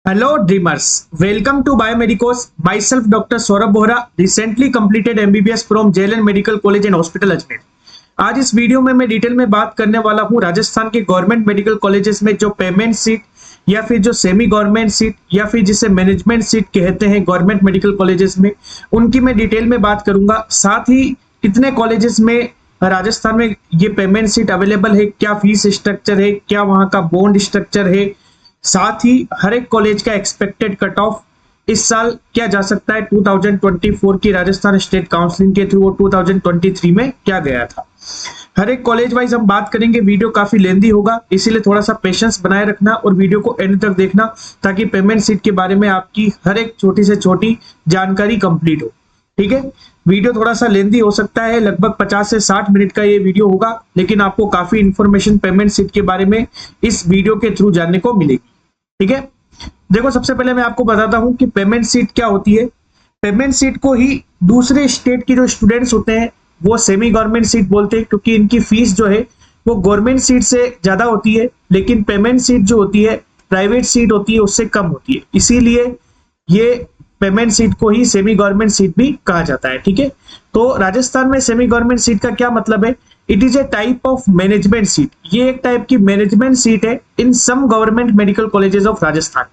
Hello dreamers, welcome to Biomedicos. Myself Dr. Saurabh Bohra recently completed MBBS from JLN Medical College and Hospital Ajmer. आज इस video में मैं detail में बात करने वाला हूं राजस्थान के गवर्नमेंट मेडिकल कॉलेजेस में जो पेमेंट सीट या फिर जो सेमी गवर्नमेंट सीट या फिर जिसे मैनेजमेंट सीट कहते हैं गवर्नमेंट मेडिकल कॉलेजेस में, उनकी मैं डिटेल में बात करूंगा। साथ ही कितने कॉलेजेस में राजस्थान में ये पेमेंट सीट अवेलेबल है, क्या फीस स्ट्रक्चर है, क्या वहां का बॉन्ड स्ट्रक्चर है, साथ ही हर एक कॉलेज का एक्सपेक्टेड कट ऑफ इस साल क्या जा सकता है 2024 की राजस्थान स्टेट काउंसलिंग के थ्रू और 2023 में क्या गया था। हर एक कॉलेज वाइज हम बात करेंगे। वीडियो काफी लेंदी होगा, इसीलिए थोड़ा सा पेशेंस बनाए रखना और वीडियो को एंड तक देखना ताकि पेमेंट सीट के बारे में आपकी हर एक छोटी से छोटी जानकारी कंप्लीट हो। ठीक है, वीडियो थोड़ा सा लेंदी हो सकता है, लगभग 50 से 60 मिनट का ये वीडियो होगा, लेकिन आपको काफी इंफॉर्मेशन पेमेंट सीट के बारे में इस वीडियो के थ्रू जानने को मिलेगी। ठीक है, देखो सबसे पहले मैं आपको बताता हूं कि पेमेंट सीट क्या होती है। पेमेंट सीट को ही दूसरे स्टेट के जो स्टूडेंट्स होते हैं वो सेमी गवर्नमेंट सीट बोलते हैं, क्योंकि इनकी फीस जो है वो गवर्नमेंट सीट से ज्यादा होती है, लेकिन पेमेंट सीट जो होती है प्राइवेट सीट होती है उससे कम होती है, इसीलिए ये पेमेंट सीट को ही सेमी गवर्नमेंट सीट भी कहा जाता है। ठीक है, तो राजस्थान में सेमी गवर्नमेंट सीट का क्या मतलब है? It is a type of management seat. ये एक टाइप की मैनेजमेंट सीट है in some government medical colleges of Rajasthan.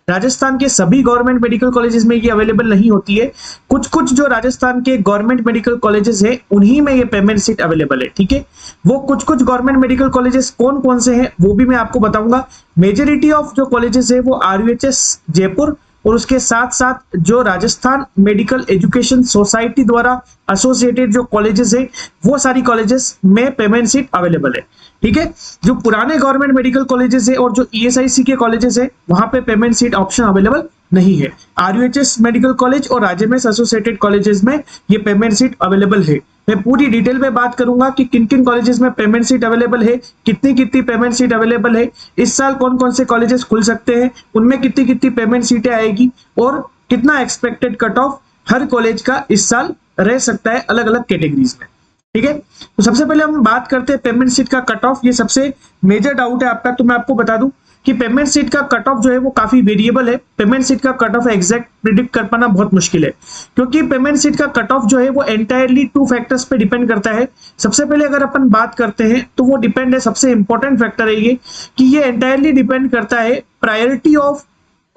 Rajasthan के सभी गवर्नमेंट मेडिकल कॉलेजेस में ये अवेलेबल नहीं होती है, कुछ कुछ जो राजस्थान के गवर्नमेंट मेडिकल कॉलेजेस है उन्हीं में ये पेमेंट सीट अवेलेबल है। ठीक है, वो कुछ कुछ गवर्नमेंट मेडिकल कॉलेजेस कौन कौन से हैं वो भी मैं आपको बताऊंगा। मेजोरिटी ऑफ जो कॉलेजेस है वो RUHS जयपुर और उसके साथ साथ जो राजस्थान मेडिकल एजुकेशन सोसाइटी द्वारा एसोसिएटेड जो कॉलेजेस है वो सारी कॉलेजेस में पेमेंट सीट अवेलेबल है। ठीक है, जो पुराने गवर्नमेंट मेडिकल कॉलेजेस है और जो ESIC के कॉलेजेस है वहां पे पेमेंट सीट ऑप्शन अवेलेबल नहीं है। RUHS मेडिकल कॉलेज और RMS एसोसिएटेड कॉलेजेस में ये पेमेंट सीट अवेलेबल है। मैं पूरी डिटेल में बात करूंगा कि किन किन कॉलेजेस में पेमेंट सीट अवेलेबल है, कितनी कितनी पेमेंट सीट अवेलेबल है, इस साल कौन कौन से कॉलेजेस खुल सकते हैं, उनमें कितनी कितनी पेमेंट सीटें आएगी और कितना expected cut of her college का इस साल रह सकता है अलग अलग कैटेगरीज में। ठीक है, तो सबसे पहले हम बात करते हैं पेमेंट सीट का कट ऑफ। ये सबसे मेजर डाउट है आपका, तो मैं आपको बता दूं कि पेमेंट सीट का कट ऑफ जो है वो काफी वेरिएबल है। पेमेंट सीट का कट ऑफ एग्जैक्ट प्रिडिक्ट कर पाना बहुत मुश्किल है, क्योंकि पेमेंट सीट का कट ऑफ जो है वो एंटायरली 2 फैक्टर्स पे डिपेंड करता है। सबसे पहले अगर अपन बात करते हैं तो वो डिपेंड है, सबसे इंपॉर्टेंट फैक्टर है ये कि ये एंटायरली डिपेंड करता है प्रायोरिटी ऑफ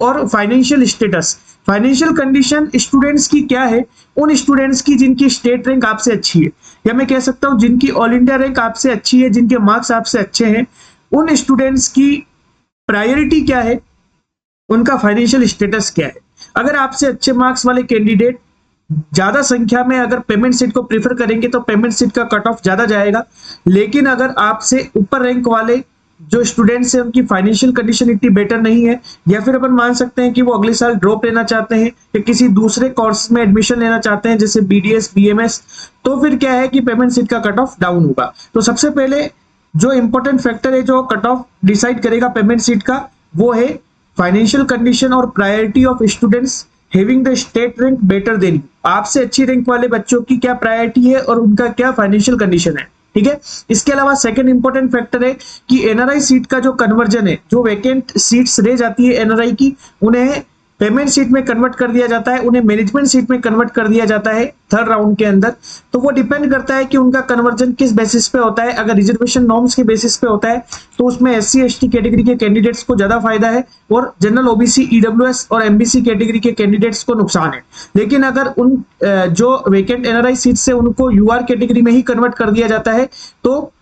और financial status. Financial condition students की क्या है, उन स्टूडेंट्स की जिनकी स्टेट रैंक आपसे अच्छी है, या मैं कह सकता हूं जिनकी ऑल इंडिया रैंक आपसे अच्छी है, जिनके मार्क्स आपसे अच्छे हैं, उन स्टूडेंट्स की प्रायोरिटी क्या है, उनका फाइनेंशियल स्टेटस क्या है। अगर आपसे अच्छे मार्क्स वाले कैंडिडेट ज्यादा संख्या में अगर पेमेंट सीट को प्रीफर करेंगे तो पेमेंट सीट का कट ऑफ ज्यादा जाएगा, लेकिन अगर आपसे ऊपर रैंक वाले जो स्टूडेंट्स हैं उनकी फाइनेंशियल कंडीशन इतनी बेटर नहीं है, या फिर अपन मान सकते हैं कि वो अगले साल ड्रॉप लेना चाहते हैं या किसी दूसरे कोर्स में एडमिशन लेना चाहते हैं जैसे BDS BMS, तो फिर क्या है कि पेमेंट सीट का कट ऑफ डाउन होगा। तो सबसे पहले जो इंपॉर्टेंट फैक्टर है जो कट ऑफ डिसाइड करेगा पेमेंट सीट का, वो है फाइनेंशियल कंडीशन और priority of students having the state rank better then. आपसे अच्छी रैंक वाले बच्चों की क्या प्रायोरिटी है और उनका क्या फाइनेंशियल कंडीशन है। ठीक है, इसके अलावा सेकंड इंपॉर्टेंट फैक्टर है कि NRI सीट का जो कन्वर्जन है, जो वैकेंट सीट्स रह जाती है NRI की, उन्हें पेमेंट सीट में कन्वर्ट कर दिया जाता है, उन्हें मैनेजमेंट सीट में कन्वर्ट कर दिया जाता है थर्ड राउंड के अंदर। तो वो डिपेंड करता है कि उनका कन्वर्जन किस बेसिस पे होता है। अगर रिजर्वेशन नॉर्म्स के बेसिस पे होता है तो उसमें SC ST कैटेगरी के कैंडिडेट्स को ज्यादा फायदा है और जनरल OBC EWS और MBC कैटेगरी के कैंडिडेट्स को नुकसान है। लेकिन अगर उन जो वेकेंट NRI सीट से उनको UR कैटेगरी में ही कन्वर्ट कर दिया जाता है तो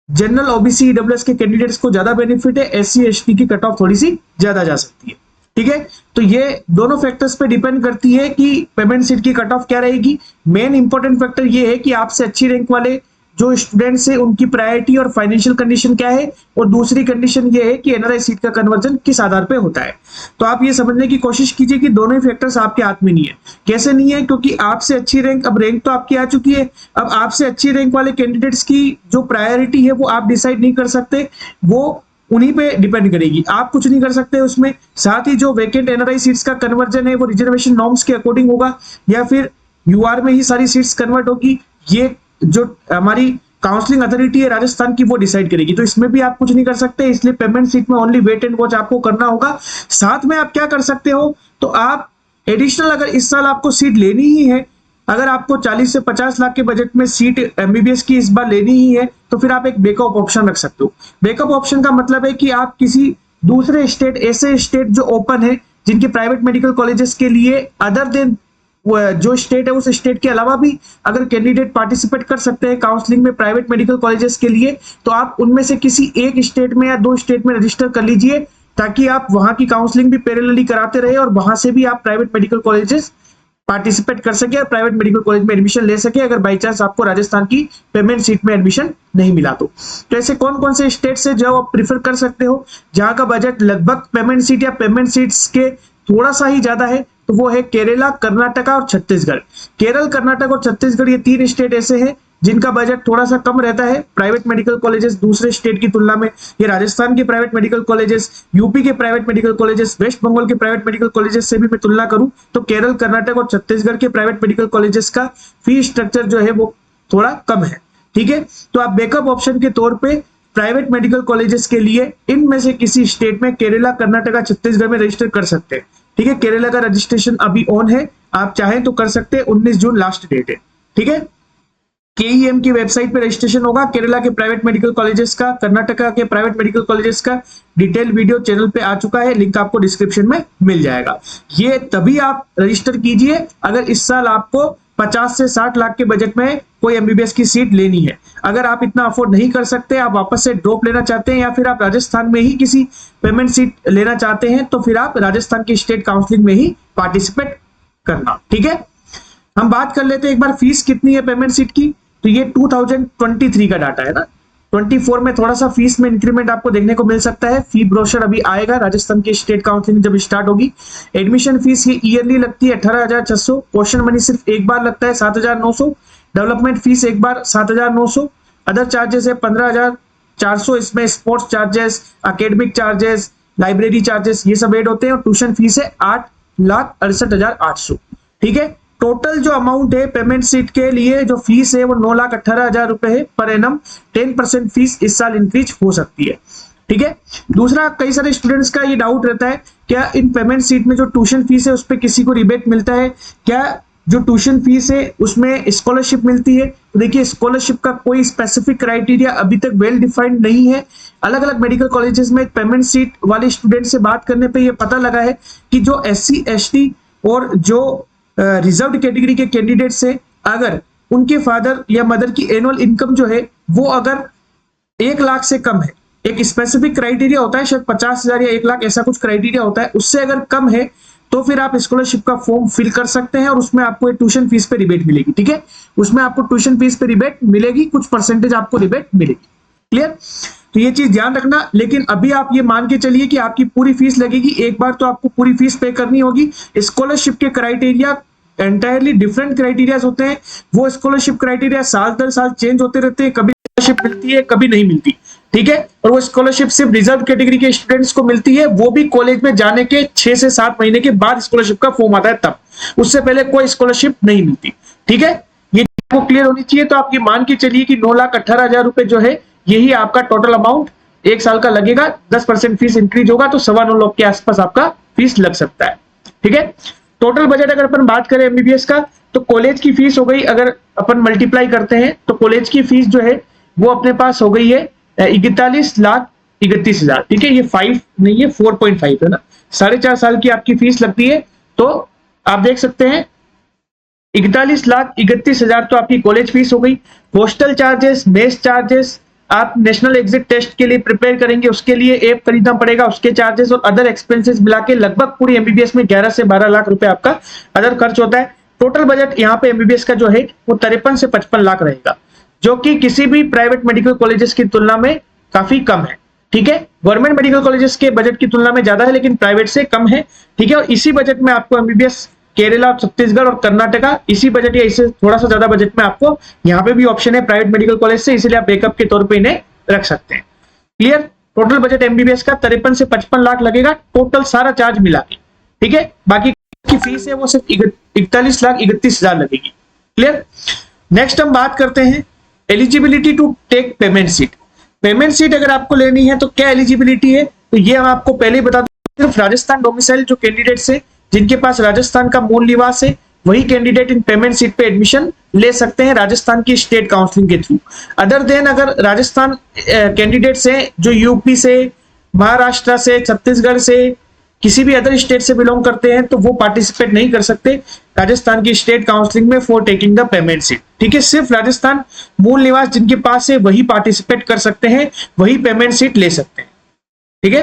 जनरल OBC EWS के कैंडिडेट्स को ज्यादा बेनिफिट है, SC ST की कट ऑफ थोड़ी सी ज्यादा जा सकती है। ठीक है, तो ये दोनों फैक्टर्स पे डिपेंड करती है कि पेमेंट सीट की कट ऑफ क्या रहेगी। मेन इंपॉर्टेंट फैक्टर ये है कि आपसे अच्छी रैंक वाले जो स्टूडेंट्स है उनकी प्रायोरिटी और फाइनेंशियल कंडीशन क्या है, और दूसरी कंडीशन ये है कि NRI सीट का कन्वर्जन किस आधार पे होता है। तो आप ये समझने की कोशिश कीजिए कि दोनों ही फैक्टर्स आपके हाथ में नहीं है। कैसे नहीं है? क्योंकि आपसे अच्छी रैंक, अब रैंक तो आपकी आ चुकी है, अब आपसे अच्छी रैंक वाले कैंडिडेट्स की जो प्रायोरिटी है वो आप डिसाइड नहीं कर सकते, वो उन्हीं पे डिपेंड करेगी, आप कुछ नहीं कर सकते उसमें। साथ ही जो वैकेंट NRI सीट्स का कन्वर्जन है वो रिजर्वेशन नॉर्म्स के अकॉर्डिंग होगा या फिर UR में ही सारी सीट्स कन्वर्ट होगी। ये जो हमारी काउंसलिंग अथॉरिटी है राजस्थान की, वो डिसाइड करेगी। तो इसमें भी आप कुछ नहीं कर सकते, इसलिए पेमेंट सीट में ओनली वेट एंड वॉच आपको करना होगा। साथ में आप क्या कर सकते हो, तो आप एडिशनल अगर इस साल आपको सीट लेनी ही है, अगर आपको 40 से 50 लाख के बजट में सीट एमबीबीएस की इस बार लेनी ही है, तो फिर आप एक बैकअप ऑप्शन रख सकते हो। बैकअप ऑप्शन का मतलब है कि आप किसी दूसरे स्टेट, ऐसे स्टेट जो ओपन है जिनके प्राइवेट मेडिकल कॉलेजेस के लिए अदर देन जो स्टेट है उस स्टेट के अलावा भी अगर कैंडिडेट पार्टिसिपेट कर सकते हैं काउंसलिंग में प्राइवेट मेडिकल कॉलेजेस के लिए, तो आप उनमें से किसी एक स्टेट में या 2 स्टेट में रजिस्टर कर लीजिए, ताकि आप वहां की काउंसलिंग भी पैरेलली कराते रहे और वहां से भी आप प्राइवेट मेडिकल कॉलेजेस पार्टिसिपेट कर सके और प्राइवेट मेडिकल कॉलेज में एडमिशन ले सके, अगर बाई चांस आपको राजस्थान की पेमेंट सीट में एडमिशन नहीं मिला तो ऐसे कौन कौन से स्टेट से जो आप प्रीफर कर सकते हो जहां का बजट लगभग पेमेंट सीट या पेमेंट सीट्स के थोड़ा सा ही ज्यादा है, तो वो है केरला, कर्नाटका और छत्तीसगढ़। केरल, कर्नाटक और छत्तीसगढ़ ये 3 स्टेट ऐसे हैं जिनका बजट थोड़ा सा कम रहता है प्राइवेट मेडिकल कॉलेजेस दूसरे स्टेट की तुलना में। ये राजस्थान के प्राइवेट मेडिकल कॉलेजेस, यूपी के private medical colleges, West Bengal के प्राइवेट मेडिकल कॉलेजेस से भी मैं तुलना करूं तो केरल, कर्नाटक और छत्तीसगढ़ के प्राइवेट मेडिकल कॉलेजेस का फी स्ट्रक्चर जो है वो थोड़ा कम है। ठीक है, तो आप बैकअप ऑप्शन के तौर पे प्राइवेट मेडिकल कॉलेजेस के लिए इनमें से किसी स्टेट में केरला, कर्नाटका, छत्तीसगढ़ में रजिस्टर कर सकते हैं। ठीक है, केरला का रजिस्ट्रेशन अभी ऑन है, आप चाहें तो कर सकते हैं, 19 जून लास्ट डेट है। ठीक है, केईएम की वेबसाइट पे रजिस्ट्रेशन होगा केरला के प्राइवेट मेडिकल कॉलेजेस का, कर्नाटका के प्राइवेट मेडिकल कॉलेजेस का डिटेल वीडियो चैनल पे आ चुका है, लिंक आपको डिस्क्रिप्शन में मिल जाएगा। ये तभी आप रजिस्टर कीजिए अगर इस साल आपको 50 से 60 लाख के बजट में कोई एमबीबीएस की सीट लेनी है। अगर आप इतना अफोर्ड नहीं कर सकते, आप वापस से ड्रॉप लेना चाहते हैं या फिर आप राजस्थान में ही किसी पेमेंट सीट लेना चाहते हैं, तो फिर आप राजस्थान की स्टेट काउंसलिंग में ही पार्टिसिपेट करना। ठीक है, हम बात कर लेते हैं एक बार फीस कितनी है पेमेंट सीट की। तो ये 2023 का डाटा है ना, 24 में थोड़ा सा फीस में इंक्रीमेंट आपको देखने को मिल सकता है। फी ब्रोशर अभी आएगा राजस्थान की स्टेट काउंसलिंग जब स्टार्ट होगी। एडमिशन फीस ये ईयरली लगती है 18,600, क्वेश्चन मनी सिर्फ एक बार लगता है 7,900, डेवलपमेंट फीस एक बार 7,900, अदर चार्जेस है 15,400, इसमें sports charges, academic charges, library charges ये सब ऐड होते हैं और ट्यूशन फीस है 8,68,800। ठीक है, टोटल जो अमाउंट है पेमेंट सीट के लिए जो फीस है वो 9,18,000 रुपए है पर एनम। 10% फीस इस साल इंक्रीज हो सकती है। ठीक है, दूसरा कई सारे स्टूडेंट्स का ये डाउट रहता है क्या इन पेमेंट सीट में जो ट्यूशन फीस है उस पर किसी को रिबेट मिलता है, क्या जो ट्यूशन फीस है उसमें स्कॉलरशिप मिलती है। तो देखिए, स्कॉलरशिप का कोई स्पेसिफिक क्राइटेरिया अभी तक वेल डिफाइंड नहीं है। अलग अलग मेडिकल कॉलेजेस में पेमेंट सीट वाले स्टूडेंट से बात करने पे ये पता लगा है कि जो SC ST और जो रिजर्व्ड कैटेगरी के कैंडिडेट्स है, अगर उनके फादर या मदर की एनुअल इनकम जो है वो अगर 1 लाख से कम है, एक स्पेसिफिक क्राइटेरिया होता है शायद 50,000 या 1 लाख ऐसा कुछ क्राइटेरिया होता है, उससे अगर कम है तो फिर आप स्कॉलरशिप का फॉर्म फिल कर सकते हैं और उसमें आपको ट्यूशन फीस पे रिबेट मिलेगी। ठीक है, उसमें आपको ट्यूशन फीस पे रिबेट मिलेगी, कुछ परसेंटेज आपको रिबेट मिलेगी। क्लियर, तो ये चीज ध्यान रखना। लेकिन अभी आप ये मान के चलिए कि आपकी पूरी फीस लगेगी, एक बार तो आपको पूरी फीस पे करनी होगी। स्कॉलरशिप के क्राइटेरिया एंटायरली डिफरेंट क्राइटेरियाज होते हैं, वो स्कॉलरशिप क्राइटेरिया साल दर साल चेंज होते रहते हैं, कभी स्कॉलरशिप मिलती है कभी नहीं मिलती। ठीक है, और वो स्कॉलरशिप सिर्फ रिजर्व कैटेगरी के स्टूडेंट्स को मिलती है, वो भी कॉलेज में जाने के 6 से 7 महीने के बाद स्कॉलरशिप का फॉर्म आता है तब, उससे पहले कोई स्कॉलरशिप नहीं मिलती। ठीक है, ये आपको क्लियर होनी चाहिए। तो आप ये मान के चलिए कि 9,18,000 रुपए जो है यही आपका टोटल अमाउंट 1 साल का लगेगा। 10% फीस इंक्रीज होगा तो 9.25 लाख के आसपास आपका फीस लग सकता है। ठीक है, टोटल बजट अगर अपन बात करें एमबीबीएस का, तो कॉलेज की फीस हो गई, अगर अपन मल्टीप्लाई करते हैं तो कॉलेज की फीस जो है वो अपने पास हो गई है 41,31,000। ठीक है, ये 5 नहीं है 4.5 है ना, 4.5 साल की आपकी फीस लगती है। तो आप देख सकते हैं 41,31,000 तो आपकी कॉलेज फीस हो गई। हॉस्टल चार्जेस, मेस चार्जेस, आप नेशनल एग्जिट टेस्ट के लिए प्रिपेयर करेंगे उसके लिए ऐप खरीदना पड़ेगा, उसके चार्जेस और अदर एक्सपेंसेस मिला के लगभग पूरी एमबीबीएस में 11 से 12 लाख रुपए आपका अदर खर्च होता है। टोटल बजट यहाँ पे एमबीबीएस का जो है वो 53 से 55 लाख रहेगा, जो कि किसी भी प्राइवेट मेडिकल कॉलेजेस की तुलना में काफी कम है। ठीक है, गवर्नमेंट मेडिकल कॉलेजेस के बजट की तुलना में ज्यादा है लेकिन प्राइवेट से कम है। ठीक है, और इसी बजट में आपको एमबीबीएस केरला, छत्तीसगढ़ और कर्नाटका इसी बजट या इससे थोड़ा सा ज्यादा बजट में आपको यहाँ पे भी ऑप्शन है प्राइवेट मेडिकल कॉलेज से, इसलिए आप बैकअप के तौर पे इन्हें रख सकते हैं। क्लियर, टोटल बजट एमबीबीएस का 53 से 55 लाख लगेगा, टोटल सारा चार्ज मिला के। ठीक है, बाकी की फीस है वो सिर्फ 41,31,000 लगेगी। क्लियर, नेक्स्ट हम बात करते हैं eligibility to take payment seat. Payment seat अगर आपको लेनी है तो क्या एलिजिबिलिटी है, तो ये हम आपको पहले ही बता दूं, सिर्फ राजस्थान डोमिसाइल जो कैंडिडेट्स है, जिनके पास राजस्थान का मूल निवास है, वही कैंडिडेट इन पेमेंट सीट पे एडमिशन ले सकते हैं राजस्थान की स्टेट काउंसलिंग के थ्रू। अदर देन अगर राजस्थान कैंडिडेट्स हैं जो यूपी से, महाराष्ट्र से, छत्तीसगढ़ से, किसी भी अदर स्टेट से बिलोंग करते हैं, तो वो पार्टिसिपेट नहीं कर सकते राजस्थान की स्टेट काउंसलिंग में for taking the payment seat. ठीक है, सिर्फ राजस्थान मूल निवास जिनके पास है वही पार्टिसिपेट कर सकते हैं, वही पेमेंट सीट ले सकते हैं। ठीक है,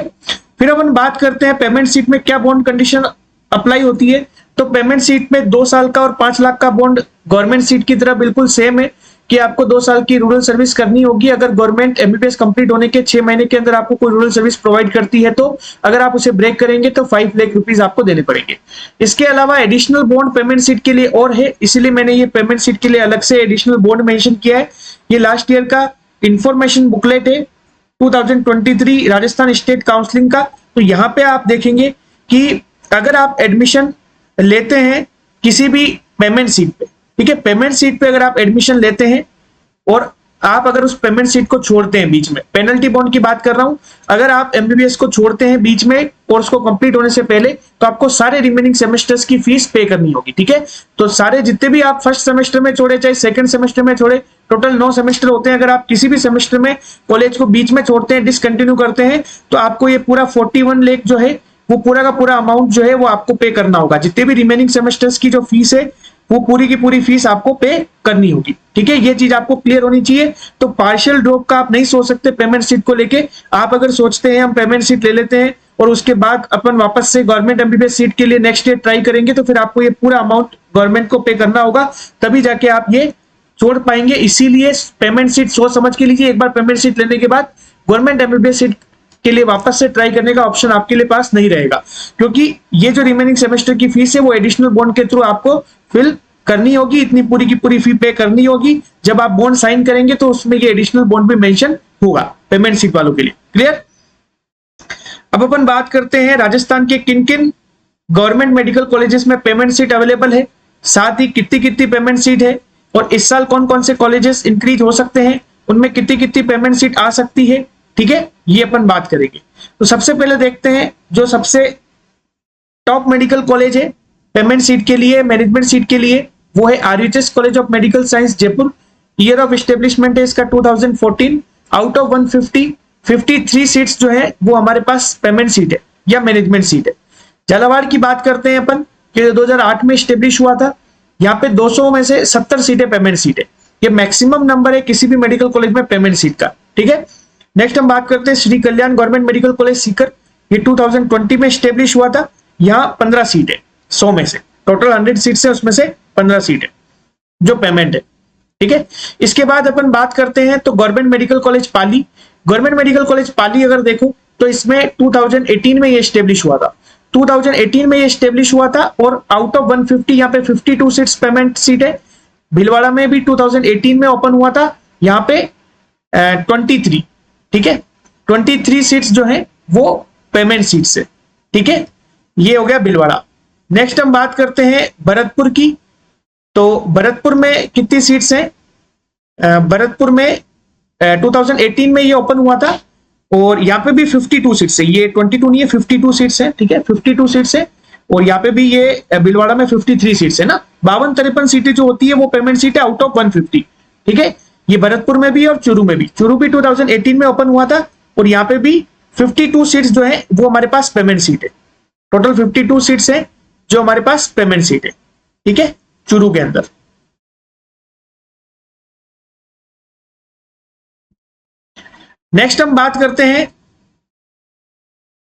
फिर अपन बात करते हैं पेमेंट सीट में क्या बॉन्ड कंडीशन अप्लाई होती है। तो पेमेंट सीट में 2 साल का और 5 लाख का बॉन्ड गवर्नमेंट सीट की तरह बिल्कुल सेम है कि आपको 2 साल की रूरल सर्विस करनी होगी। अगर गवर्नमेंट एमबीबीएस कंप्लीट होने के 6 महीने के अंदर आपको कोई रूरल सर्विस प्रोवाइड करती है, तो अगर आप उसे ब्रेक करेंगे तो 5 लाख रुपीज आपको देने पड़ेंगे। इसके अलावा एडिशनल बॉन्ड पेमेंट सीट के लिए और है, इसीलिए मैंने ये पेमेंट सीट के लिए अलग से एडिशनल बॉन्ड मेंशन किया है। ये लास्ट ईयर का इंफॉर्मेशन बुकलेट है 2023 राजस्थान स्टेट काउंसलिंग का। तो यहाँ पे आप देखेंगे कि अगर आप एडमिशन लेते हैं किसी भी पेमेंट सीट पे, ठीक है, पेमेंट सीट पे अगर आप एडमिशन लेते हैं और आप अगर उस पेमेंट सीट को छोड़ते हैं बीच में, पेनल्टी बॉन्ड की बात कर रहा हूं, अगर आप एमबीबीएस को छोड़ते हैं बीच में कोर्स को कंप्लीट होने से पहले, तो आपको सारे रिमेनिंग सेमेस्टर्स की फीस पे करनी होगी। ठीक है, तो सारे जितने भी आप फर्स्ट सेमेस्टर में छोड़े, चाहे सेकंड सेमेस्टर में छोड़े, टोटल 9 सेमेस्टर होते हैं। अगर आप किसी भी सेमेस्टर में कॉलेज को बीच में छोड़ते हैं, डिसकंटिन्यू करते हैं, तो आपको ये पूरा 41 लाख जो है वो पूरा का पूरा अमाउंट जो है वो आपको पे करना होगा। जितने भी रिमेनिंग सेमेस्टर्स की जो फीस है वो पूरी की पूरी फीस आपको पे करनी होगी। ठीक है, ये चीज आपको क्लियर होनी चाहिए। तो पार्शियल ड्रॉप का आप नहीं सोच सकते पेमेंट सीट को लेके। आप अगर सोचते हैं हम पेमेंट सीट ले लेते हैं और उसके बाद अपन वापस से गवर्नमेंट एमबीबीएस सीट के लिए नेक्स्ट ईयर ट्राई करेंगे, तो फिर आपको ये पूरा अमाउंट गवर्नमेंट को पे करना होगा, तभी जाके आप ये छोड़ पाएंगे। इसीलिए पेमेंट सीट सोच समझ के लीजिए। एक बार पेमेंट सीट लेने के बाद गवर्नमेंट एमबीबीएस सीट के लिए वापस से ट्राई करने का ऑप्शन आपके लिए पास नहीं रहेगा, क्योंकि ये जो रिमेनिंग सेमेस्टर की फीस है वो एडिशनल बॉन्ड के थ्रू आपको फिल करनी होगी। इतनी पूरी की पूरी फी पे करनी होगी। जब आप बॉन्ड साइन करेंगे तो उसमें ये एडिशनल बॉन्ड भी मेंशन होगा पेमेंट सीट वालों के लिए। क्लियर? अब अपन बात करते हैं राजस्थान के किन किन गवर्नमेंट मेडिकल कॉलेजेस में पेमेंट सीट अवेलेबल है, साथ ही कितनी कितनी पेमेंट सीट है, और इस साल कौन कौन से कॉलेजेस इंक्रीज हो सकते हैं, उनमें कितनी कितनी पेमेंट सीट आ सकती है। ठीक है, ये अपन बात करेंगे। तो सबसे पहले देखते हैं जो सबसे टॉप मेडिकल कॉलेज है पेमेंट सीट के लिए, मैनेजमेंट सीट के लिए, वो है RUHS college of medical science Jaipur. Year of establishment है इसका 2014। आउट ऑफ 150 53 सीट्स जो है वो हमारे पास पेमेंट सीट है या मैनेजमेंट सीट है। झालावाड़ की बात करते हैं अपन कि 2008 में स्टेब्लिश हुआ था। यहाँ पे 200 में से 70 सीटें पेमेंट सीट है। ये मैक्सिमम नंबर है किसी भी मेडिकल कॉलेज में पेमेंट सीट का। ठीक है, नेक्स्ट हम बात करते हैं Shri Kalyan government medical college Sikar. ये 2020 में स्टेब्लिश हुआ था। यहाँ 15 सीट है 100 में से, टोटल 100 सीट्स है उसमें से 15 सीट है जो पेमेंट है। ठीक है, इसके बाद अपन बात करते हैं तो गवर्नमेंट मेडिकल कॉलेज पाली। गवर्नमेंट मेडिकल कॉलेज पाली अगर देखो तो इसमें 2018 में ये स्टेब्लिश हुआ था। 2018 में ये स्टेब्लिश हुआ था और आउट ऑफ 150 यहाँ पे 52 सीट्स पेमेंट सीट है। भीलवाड़ा में भी 2018 में ओपन हुआ था, यहाँ पे 23, ठीक है, 23 सीट्स जो है वो पेमेंट सीट्स है। ठीक है, ये हो गया भीलवाड़ा। नेक्स्ट हम बात करते हैं भरतपुर की। तो भरतपुर में कितनी सीट्स हैं? भरतपुर में 2018 में ये ओपन हुआ था और यहाँ पे भी 52 सीट्स है। ये 22 नहीं है, 52 सीट्स है। ठीक है, 52 सीट्स है और यहाँ पे भी ये भीलवाड़ा में 53 सीट्स है ना। 52-53 सीटें जो होती है वो पेमेंट सीट है आउट ऑफ 150। ठीक है, ये भरतपुर में भी और चूरू में भी। चूरू भी 2018 में ओपन हुआ था और यहाँ पे भी 52 सीट्स जो है वो हमारे पास पेमेंट सीट है। टोटल 52 सीट्स है जो हमारे पास पेमेंट सीट है। ठीक है, चूरू के अंदर। नेक्स्ट हम बात करते हैं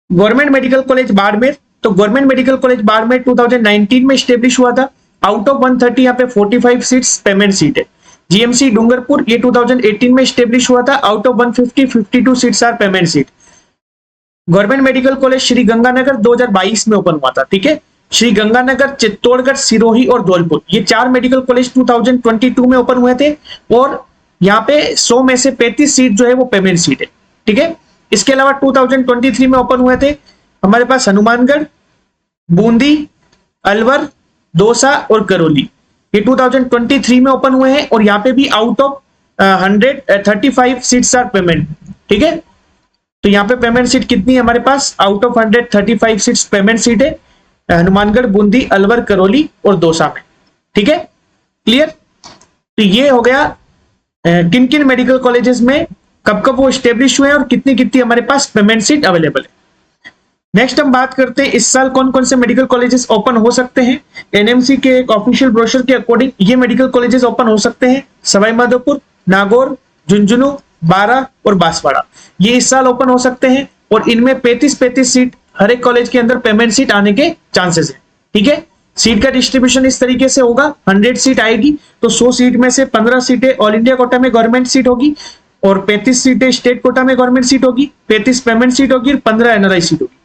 गवर्नमेंट मेडिकल कॉलेज बाड़मेर। तो गवर्नमेंट मेडिकल कॉलेज बाड़मेर 2019 में स्टेब्लिश हुआ था। आउट ऑफ 130 यहाँ पे 45 सीट्स पेमेंट सीट है। जीएमसी डूंगरपुर ये 2018 में स्टेब्लिश हुआ था। Out of 150 52 seats are payment seat. Government medical college Shri Ganganagar 2022 में ओपन हुआ था। ठीक है, श्री गंगानगर, चित्तौड़गढ़, सिरोही और धौलपुर ये 4 मेडिकल कॉलेज 2022 में ओपन हुए थे और यहाँ पे 100 में से 35 सीट जो है वो पेमेंट सीट है। ठीक है, इसके अलावा 2023 में ओपन हुए थे हमारे पास हनुमानगढ़, बूंदी, अलवर, दौसा और करौली। ये 2023 में ओपन हुए हैं और यहाँ पे भी out of 135 seats are payment. ठीक है, तो यहाँ पे पेमेंट सीट कितनी है हमारे पास? Out of 135 seats payment seat है हनुमानगढ़, बूंदी, अलवर, करौली और दौसा में। ठीक है, क्लियर। तो ये हो गया किन किन मेडिकल कॉलेजेस में कब कब वो स्टेब्लिश हुए हैं और कितनी कितनी हमारे पास पेमेंट सीट अवेलेबल है। नेक्स्ट हम बात करते हैं इस साल कौन कौन से मेडिकल कॉलेजेस ओपन हो सकते हैं। एनएमसी के एक ऑफिशियल ब्रोशर के अकॉर्डिंग ये मेडिकल कॉलेजेस ओपन हो सकते हैं सवाई माधोपुर, नागौर, झुंझुनू, बारा और बांसवाड़ा। ये इस साल ओपन हो सकते हैं और इनमें 35-35 सीट हर एक कॉलेज के अंदर पेमेंट सीट आने के चांसेस है। ठीक है, सीट का डिस्ट्रीब्यूशन इस तरीके से होगा, 100 सीट आएगी तो 100 सीट में से 15 सीटें ऑल इंडिया कोटा में गवर्नमेंट सीट होगी और 35 सीटें स्टेट कोटा में गवर्नमेंट सीट होगी, 35 पेमेंट सीट होगी और 15 एनआरआई सीट होगी।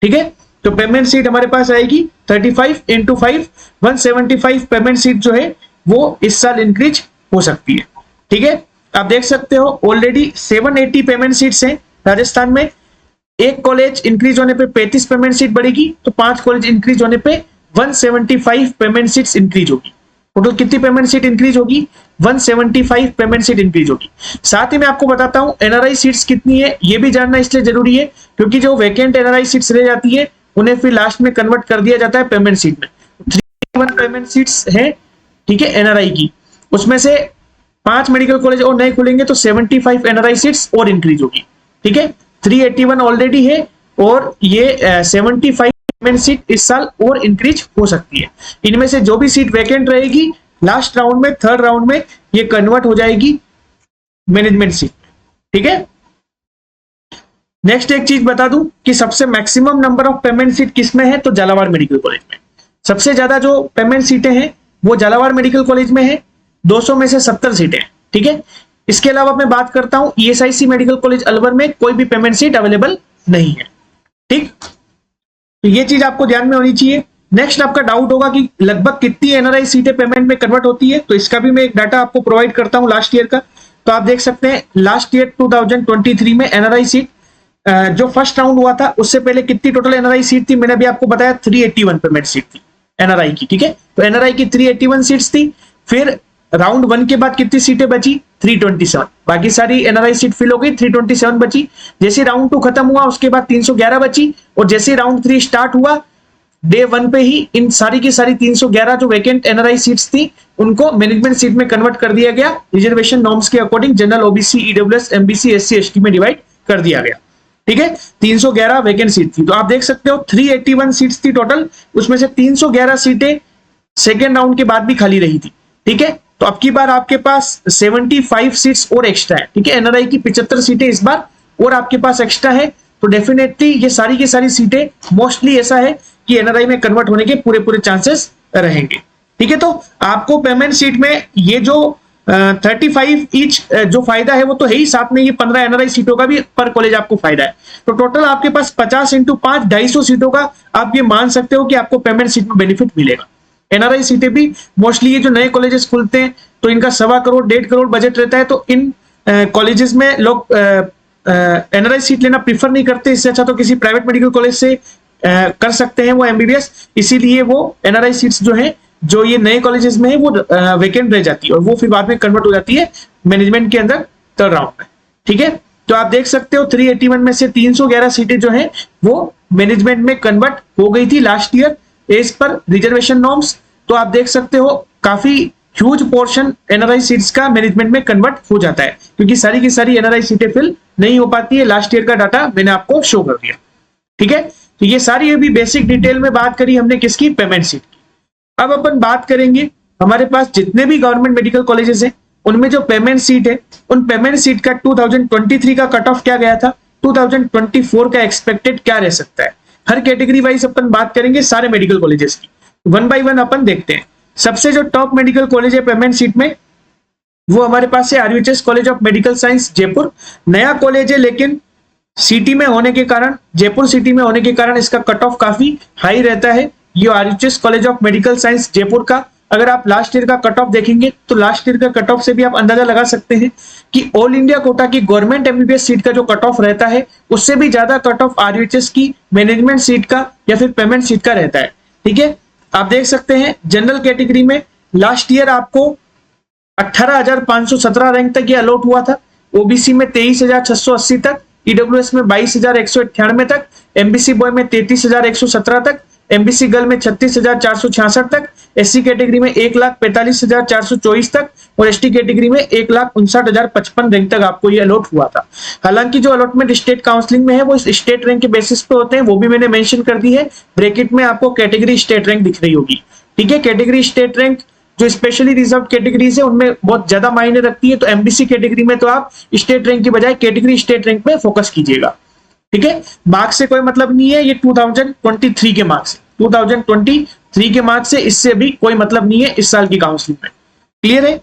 ठीक है, तो पेमेंट सीट हमारे पास आएगी 35 × 5 175 पेमेंट सीट जो है वो इस साल इंक्रीज हो सकती है। ठीक है, आप देख सकते हो ऑलरेडी 780 पेमेंट सीट्स हैं राजस्थान में। एक कॉलेज इंक्रीज होने पे 35 पेमेंट सीट बढ़ेगी तो 5 कॉलेज इंक्रीज होने पे 175 पेमेंट सीट्स इंक्रीज होगी। टोटल कितनी पेमेंट सीट इंक्रीज होगी? 175 पेमेंट सीट इंक्रीज होगी। साथ ही मैं आपको बताता हूं एनआरआई सीट्स कितनी है, ये भी जानना इसलिए जरूरी है क्योंकि जो वैकेंट एनआरआई सीट्स रह जाती है उन्हें फिर लास्ट में कन्वर्ट कर दिया जाता है पेमेंट सीट में। 381 पेमेंट सीट्स है, ठीक है, एनआरआई की। उसमें से 5 मेडिकल कॉलेज और नए खुलेंगे तो 75 एनआरआई सीट्स और इंक्रीज होगी। ठीक है, 381 ऑलरेडी है और ये 75 पेमेंट सीट इस साल और इंक्रीज हो सकती है। इनमें से जो भी सीट वैकेंट रहेगी लास्ट राउंड में, थर्ड राउंड में ये कन्वर्ट हो जाएगी मैनेजमेंट सीट। ठीक है, नेक्स्ट एक चीज बता दूं कि सबसे maximum number of payment seat किसमें है तो झालावाड़ मेडिकल कॉलेज में। सबसे ज्यादा जो पेमेंट सीटें हैं वो झालावाड़ मेडिकल कॉलेज में है, 200 में से 70 सीटें हैं। ठीक है, इसके अलावा मैं बात करता हूं ईएसआईसी मेडिकल कॉलेज अलवर में कोई भी पेमेंट सीट अवेलेबल नहीं है। ठीक, तो ये चीज आपको ध्यान में होनी चाहिए। नेक्स्ट आपका डाउट होगा कि लगभग कितनी एनआरआई सीटें पेमेंट में कन्वर्ट होती है, तो इसका भी मैं एक डाटा आपको प्रोवाइड करता हूं लास्ट ईयर का। तो आप देख सकते हैं लास्ट ईयर 2023 में एनआरआई सीट जो फर्स्ट राउंड हुआ था उससे पहले कितनी टोटल एनआरआई सीट थी, मैंने अभी आपको बताया 381 पेमेंट सीट थी एनआरआई की। ठीक है, तो एनआरआई की 381 सीट्स थी। फिर राउंड 1 के बाद कितनी सीटें बची? 327। बाकी सारी एनआरआई सीट फिल हो गई, 327 बची। जैसे राउंड 2 खत्म हुआ उसके बाद 311 बची और जैसे राउंड 3 स्टार्ट हुआ डे 1 पे ही इन सारी की सारी 311 जो वैकेंट एनआरआई सीट्स थी उनको मैनेजमेंट सीट में कन्वर्ट कर दिया गया। रिजर्वेशन नॉर्म्स के according general, OBC, EWS, MBC, SC, ST में डिवाइड कर दिया गया। ठीक है, 311 वैकेंट सीट थी। तो आप देख सकते हो 381 सीट्स थी टोटल, उसमें से 311 सीटें सेकेंड राउंड के बाद भी खाली रही थी। ठीक है, तो अब की बार आपके पास 75 सीट्स और एक्स्ट्रा है। ठीक है, एनआरआई की 75 सीटें इस बार और आपके पास एक्स्ट्रा है, तो डेफिनेटली ये सारी की सारी सीटें मोस्टली ऐसा है कि एनआरआई में कन्वर्ट होने के पूरे चांसेस रहेंगे। ठीक है, तो आपको पेमेंट सीट में ये जो 35 ईच जो फायदा है वो तो है ही, साथ में ये 15 एनआरआई सीटों का भी पर कॉलेज आपको फायदा है। तो टोटल आपके पास 50 × 5 250 सीटों का आप ये मान सकते हो कि आपको पेमेंट सीट में बेनिफिट मिलेगा। एनआरआई सीटें भी मोस्टली ये जो नए कॉलेजेस खुलते हैं तो इनका 1.25 करोड़ 1.5 करोड़ बजट रहता है, तो इन कॉलेजेस में लोग एनआरआई सीट लेना प्रीफर नहीं करते। इससे अच्छा तो किसी प्राइवेट मेडिकल कॉलेज से कर सकते हैं वो एमबीबीएस, इसीलिए वो एनआरआई सीट्स जो है जो ये नए कॉलेजेस में है वो वैकेंट रह जाती है और वो फिर बाद में कन्वर्ट हो जाती है मैनेजमेंट के अंदर थर्ड राउंड में। ठीक है, तो आप देख सकते हो 381 में से 311 सीटें जो है वो मैनेजमेंट में कन्वर्ट हो गई थी last year as per reservation norms. तो आप देख सकते हो काफी ह्यूज पोर्शन एनआरआई सीट्स का मैनेजमेंट में कन्वर्ट हो जाता है क्योंकि सारी की सारी एनआरआई सीटें फिल नहीं हो पाती है। लास्ट ईयर का डाटा मैंने आपको शो कर दिया। ठीक है, तो ये सारी अभी बेसिक डिटेल में बात करी हमने किसकी? पेमेंट सीट की। अब अपन बात करेंगे हमारे पास जितने भी गवर्नमेंट मेडिकल कॉलेजेस हैं उनमें जो पेमेंट सीट है उन पेमेंट सीट का 2023 का कट ऑफ क्या गया था, 2024 का एक्सपेक्टेड क्या रह सकता है। हर कैटेगरी वाइज अपन बात करेंगे सारे मेडिकल कॉलेजेस की, 1 बाय 1 अपन देखते हैं। सबसे जो टॉप मेडिकल कॉलेज है पेमेंट सीट में वो हमारे पास है RUHS college of medical science Jaipur. नया कॉलेज है लेकिन सिटी में होने के कारण, जयपुर सिटी में होने के कारण इसका कट ऑफ काफी हाई रहता है। ये RUHS college of medical science Jaipur का अगर आप लास्ट ईयर का कट ऑफ देखेंगे तो लास्ट ईयर का कट ऑफ से भी आप अंदाजा लगा सकते हैं कि ऑल इंडिया कोटा की गवर्नमेंट एमबीबीएस सीट का जो कट ऑफ रहता है उससे भी ज्यादा कट ऑफ आरयूएचएस की मैनेजमेंट सीट का या फिर पेमेंट सीट का रहता है। ठीक है, आप देख सकते हैं जनरल कैटेगरी में लास्ट ईयर आपको 18,517 रैंक तक ये अलॉट हुआ था। ओबीसी में 23,680 तक, ईडब्ल्यूएस में 22,198 तक, एमबीसी बॉय में 33,117 तक, एमबीसी गर्ल में 36,466 तक, एससी कैटेगरी में 1,45,424 तक और एसटी कैटेगरी में 1,59,055 रैंक तक आपको ये अलॉट हुआ था। हालांकि जो अलॉटमेंट स्टेट काउंसलिंग में है वो स्टेट रैंक के बेसिस पे होते हैं, वो भी मैंने मेंशन कर दी है। ब्रैकेट में आपको कैटेगरी स्टेट रैंक दिख रही होगी, ठीक है। कैटेगरी स्टेट रैंक जो स्पेशली रिजर्व कैटेगरीज है उनमें बहुत ज्यादा मायने रखती है, तो एमबीसी कैटेगरी में तो आप स्टेट रैंक की बजाय कैटेगरी स्टेट रैंक में फोकस कीजिएगा, ठीक है। मार्क्स से कोई मतलब नहीं है, ये 2023 के मार्क्स, 2023 के मार्क्स से, इससे भी कोई मतलब नहीं है इस साल की काउंसलिंग में। क्लियर है।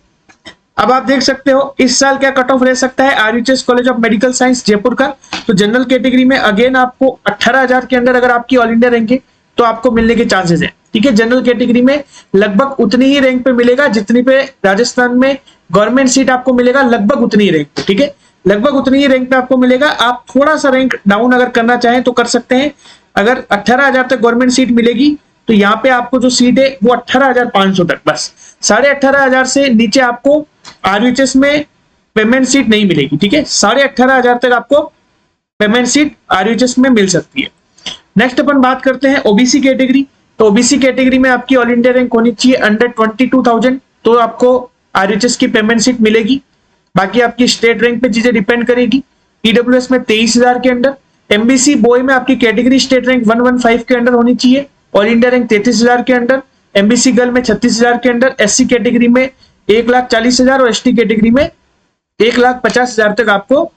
अब आप देख सकते हो इस साल क्या कट ऑफ रह सकता है RUHS college of medical science Jaipur का। तो जनरल कैटेगरी में अगेन आपको 18,000 के अंदर अगर आपकी ऑल इंडिया रैंक है तो आपको मिलने के चांसेस है, ठीक है। जनरल कैटेगरी में लगभग उतनी ही रैंक पे मिलेगा जितनी पे राजस्थान में गवर्नमेंट सीट आपको मिलेगा, लगभग उतनी ही रैंक पे, ठीक है। लगभग उतनी ही रैंक पे आपको मिलेगा। आप थोड़ा सा रैंक डाउन अगर करना चाहें तो कर सकते हैं। अगर 18,000 तक गवर्नमेंट सीट मिलेगी तो यहाँ पे आपको जो सीट है वो 18,500 तक, बस 18,500 से नीचे आपको आरयूएचएस में पेमेंट सीट नहीं मिलेगी, ठीक है। 18,500 तक आपको पेमेंट सीट आरयूएचएस में मिल सकती है। नेक्स्ट अपन बात करते हैं ओबीसी कैटेगरी। तो ओबीसी कैटेगरी में आपकी ऑल इंडिया रैंक होनी चाहिए अंडर 22,000, तो आपको आरयूएचएस की पेमेंट सीट मिलेगी। बाकी आपकी स्टेट रैंक पे चीजें डिपेंड करेगी। ईडब्ल्यूएस में 23,000 के अंडर, एमबीसी बॉय में आपकी कैटेगरी स्टेट रैंक 115 के अंडर होनी चाहिए, ऑल इंडिया रैंक 33,000 के अंडर, एमबीसी गर्ल में 36,000 के अंडर, एससी कैटेगरी में 1,40,000 और एसटी कैटेगरी में 1,50,000 तक आपको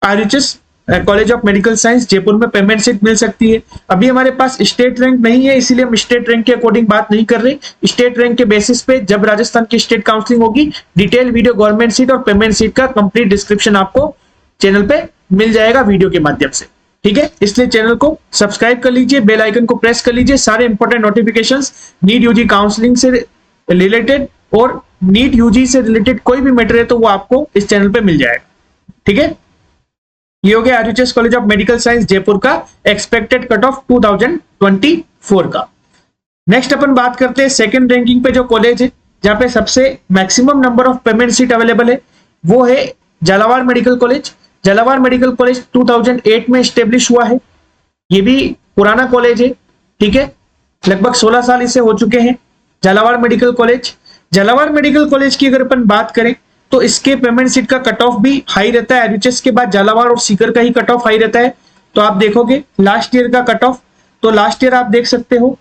RUHS college of medical science Jaipur में पेमेंट सीट मिल सकती है। अभी हमारे पास स्टेट रैंक नहीं है, इसीलिए हम स्टेट रैंक के अकॉर्डिंग बात नहीं कर रहे। स्टेट रैंक के बेसिस पे जब राजस्थान की स्टेट काउंसलिंग होगी, डिटेल वीडियो गवर्नमेंट सीट और पेमेंट सीट का कंप्लीट डिस्क्रिप्शन आपको चैनल पे मिल जाएगा वीडियो के माध्यम से, ठीक है। इसलिए चैनल को सब्सक्राइब कर लीजिए, बेल आइकन को प्रेस कर लीजिए। सारे important notifications NEET UG counselling से रिलेटेड और नीट यूजी से रिलेटेड कोई भी मैटर है तो वो आपको इस चैनल पे मिल जाएगा, ठीक है। ये हो गया RUHS college of medical science Jaipur का एक्सपेक्टेड कट ऑफ 2024 का। नेक्स्ट अपन बात करते हैं सेकंड रैंकिंग पे जो कॉलेज है जहां पे सबसे maximum number of payment seat available है, वो है Jhalawar medical college. Jhalawar medical college 2008 में स्टेब्लिश हुआ है। ये भी पुराना कॉलेज है, ठीक है। लगभग 16 साल इसे हो चुके हैं। Jhalawar medical college, Jhalawar medical college की अगर अपन बात करें तो इसके पेमेंट सीट का कट ऑफ भी हाई रहता है। आरयूएचएस के बाद झालावाड़ और सीकर का ही कट ऑफ हाई रहता है। तो आप देखोगे लास्ट ईयर का कट ऑफ, तो लास्ट ईयर आप देख सकते हो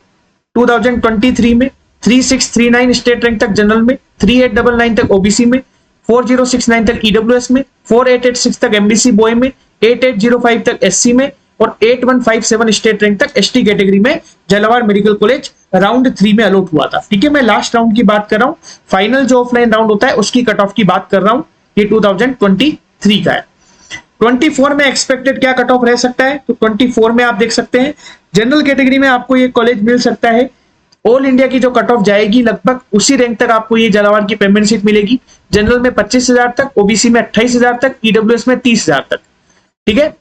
2023 में 3639 स्टेट रैंक तक जनरल में, 3899 तक ओबीसी में, 4069 तक ईडब्ल्यूएस में, 4886 तक एमबीसी बॉय में, 8805 तक एससी में और 8157 स्टेट रैंक तक एसटी कैटेगरी में झालावाड़ मेडिकल कॉलेज राउंड 3 में अलॉट हुआ था, ठीक है। मैं लास्ट राउंड की बात कर रहा हूं, फाइनल जो ऑफलाइन राउंड होता है उसकी कट ऑफ की बात कर रहा हूं। ये 2023 का है। 24 में एक्सपेक्टेड क्या कट ऑफ रह सकता है, तो 24 में आप देख सकते हैं जनरल कैटेगरी में आपको ये कॉलेज मिल सकता है। ऑल इंडिया की जो कट ऑफ जाएगी लगभग उसी रैंक तक आपको ये झालावाड़ की पेमेंट सीट मिलेगी। जनरल में 25,000 तक, ओबीसी में 28,000 तक, ईडब्ल्यूएस में 30,000 तक, ठीक है।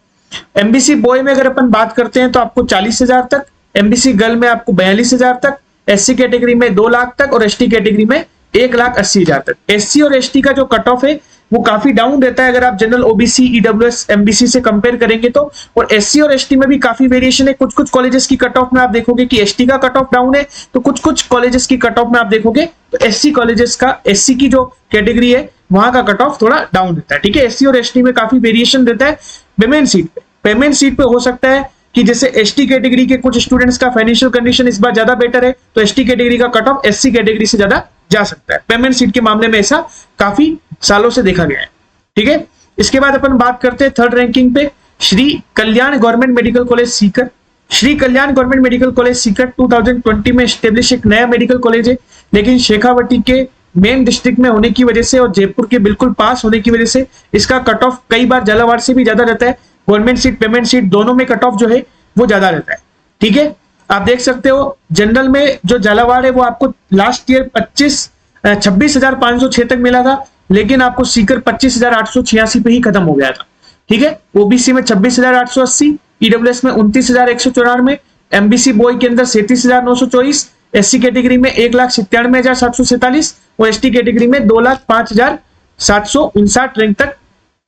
एमबीसी बॉय में अगर अपन बात करते हैं तो आपको 40,000 तक, एमबीसी गर्ल में आपको 42,000 तक, एससी कैटेगरी में 2 लाख तक और एसटी कैटेगरी में 1,80,000 तक। एससी और एसटी का जो कट ऑफ है वो काफी डाउन रहता है अगर आप जनरल, ओबीसी, ईडब्ल्यूएस, एमबीसी से कंपेयर करेंगे तो। और एससी और एसटी में भी काफी वेरिएशन है। कुछ कुछ कॉलेजेस की कट ऑफ में आप देखोगे कि एसटी का कट ऑफ डाउन है, तो कुछ कुछ कॉलेजेस की कट ऑफ में आप देखोगे तो एससी कॉलेजेस का, एससी की जो कैटेगरी है वहां का कट ऑफ थोड़ा डाउन रहता है, ठीक है। एससी और एसटी में काफी वेरिएशन रहता है पेमेंट सीट पे। पेमेंट सीट पे हो सकता है कि जैसे एसटी कैटेगरी के कुछ स्टूडेंट्स का फाइनेंशियल कंडीशन इस बार ज्यादा बेटर है तो एसटी कैटेगरी का कट ऑफ एससी कैटेगरी से ज्यादा जा सकता है। पेमेंट सीट के मामले में ऐसा काफी सालों से देखा गया है, ठीक है। इसके बाद अपन बात करते हैं थर्ड रैंकिंग पे Shri Kalyan government medical college Sikar. Shri Kalyan government medical college Sikar 2020 में स्टेब्लिश एक नया मेडिकल कॉलेज है, लेकिन शेखावटी के मेन डिस्ट्रिक्ट में होने की वजह से और जयपुर के बिल्कुल पास होने की वजह से इसका कट ऑफ कई बार झालावाड़ से भी ज्यादा रहता है। गवर्नमेंट सीट, पेमेंट सीट दोनों में कट ऑफ जो है वो ज्यादा रहता है, ठीक है। आप देख सकते हो जनरल में जो झालावाड़ है वो आपको लास्ट ईयर 26,506 तक मिला था, लेकिन आपको सीकर 25,886 पे ही खत्म हो गया था, ठीक है। ओबीसी में 26,880, ईडब्ल्यूएस में 29,194, एमबीसी बॉय के अंदर 37,924, SC कैटेगरी में 1,97,747 और ST कैटेगरी में 2,05,759 रैंक तक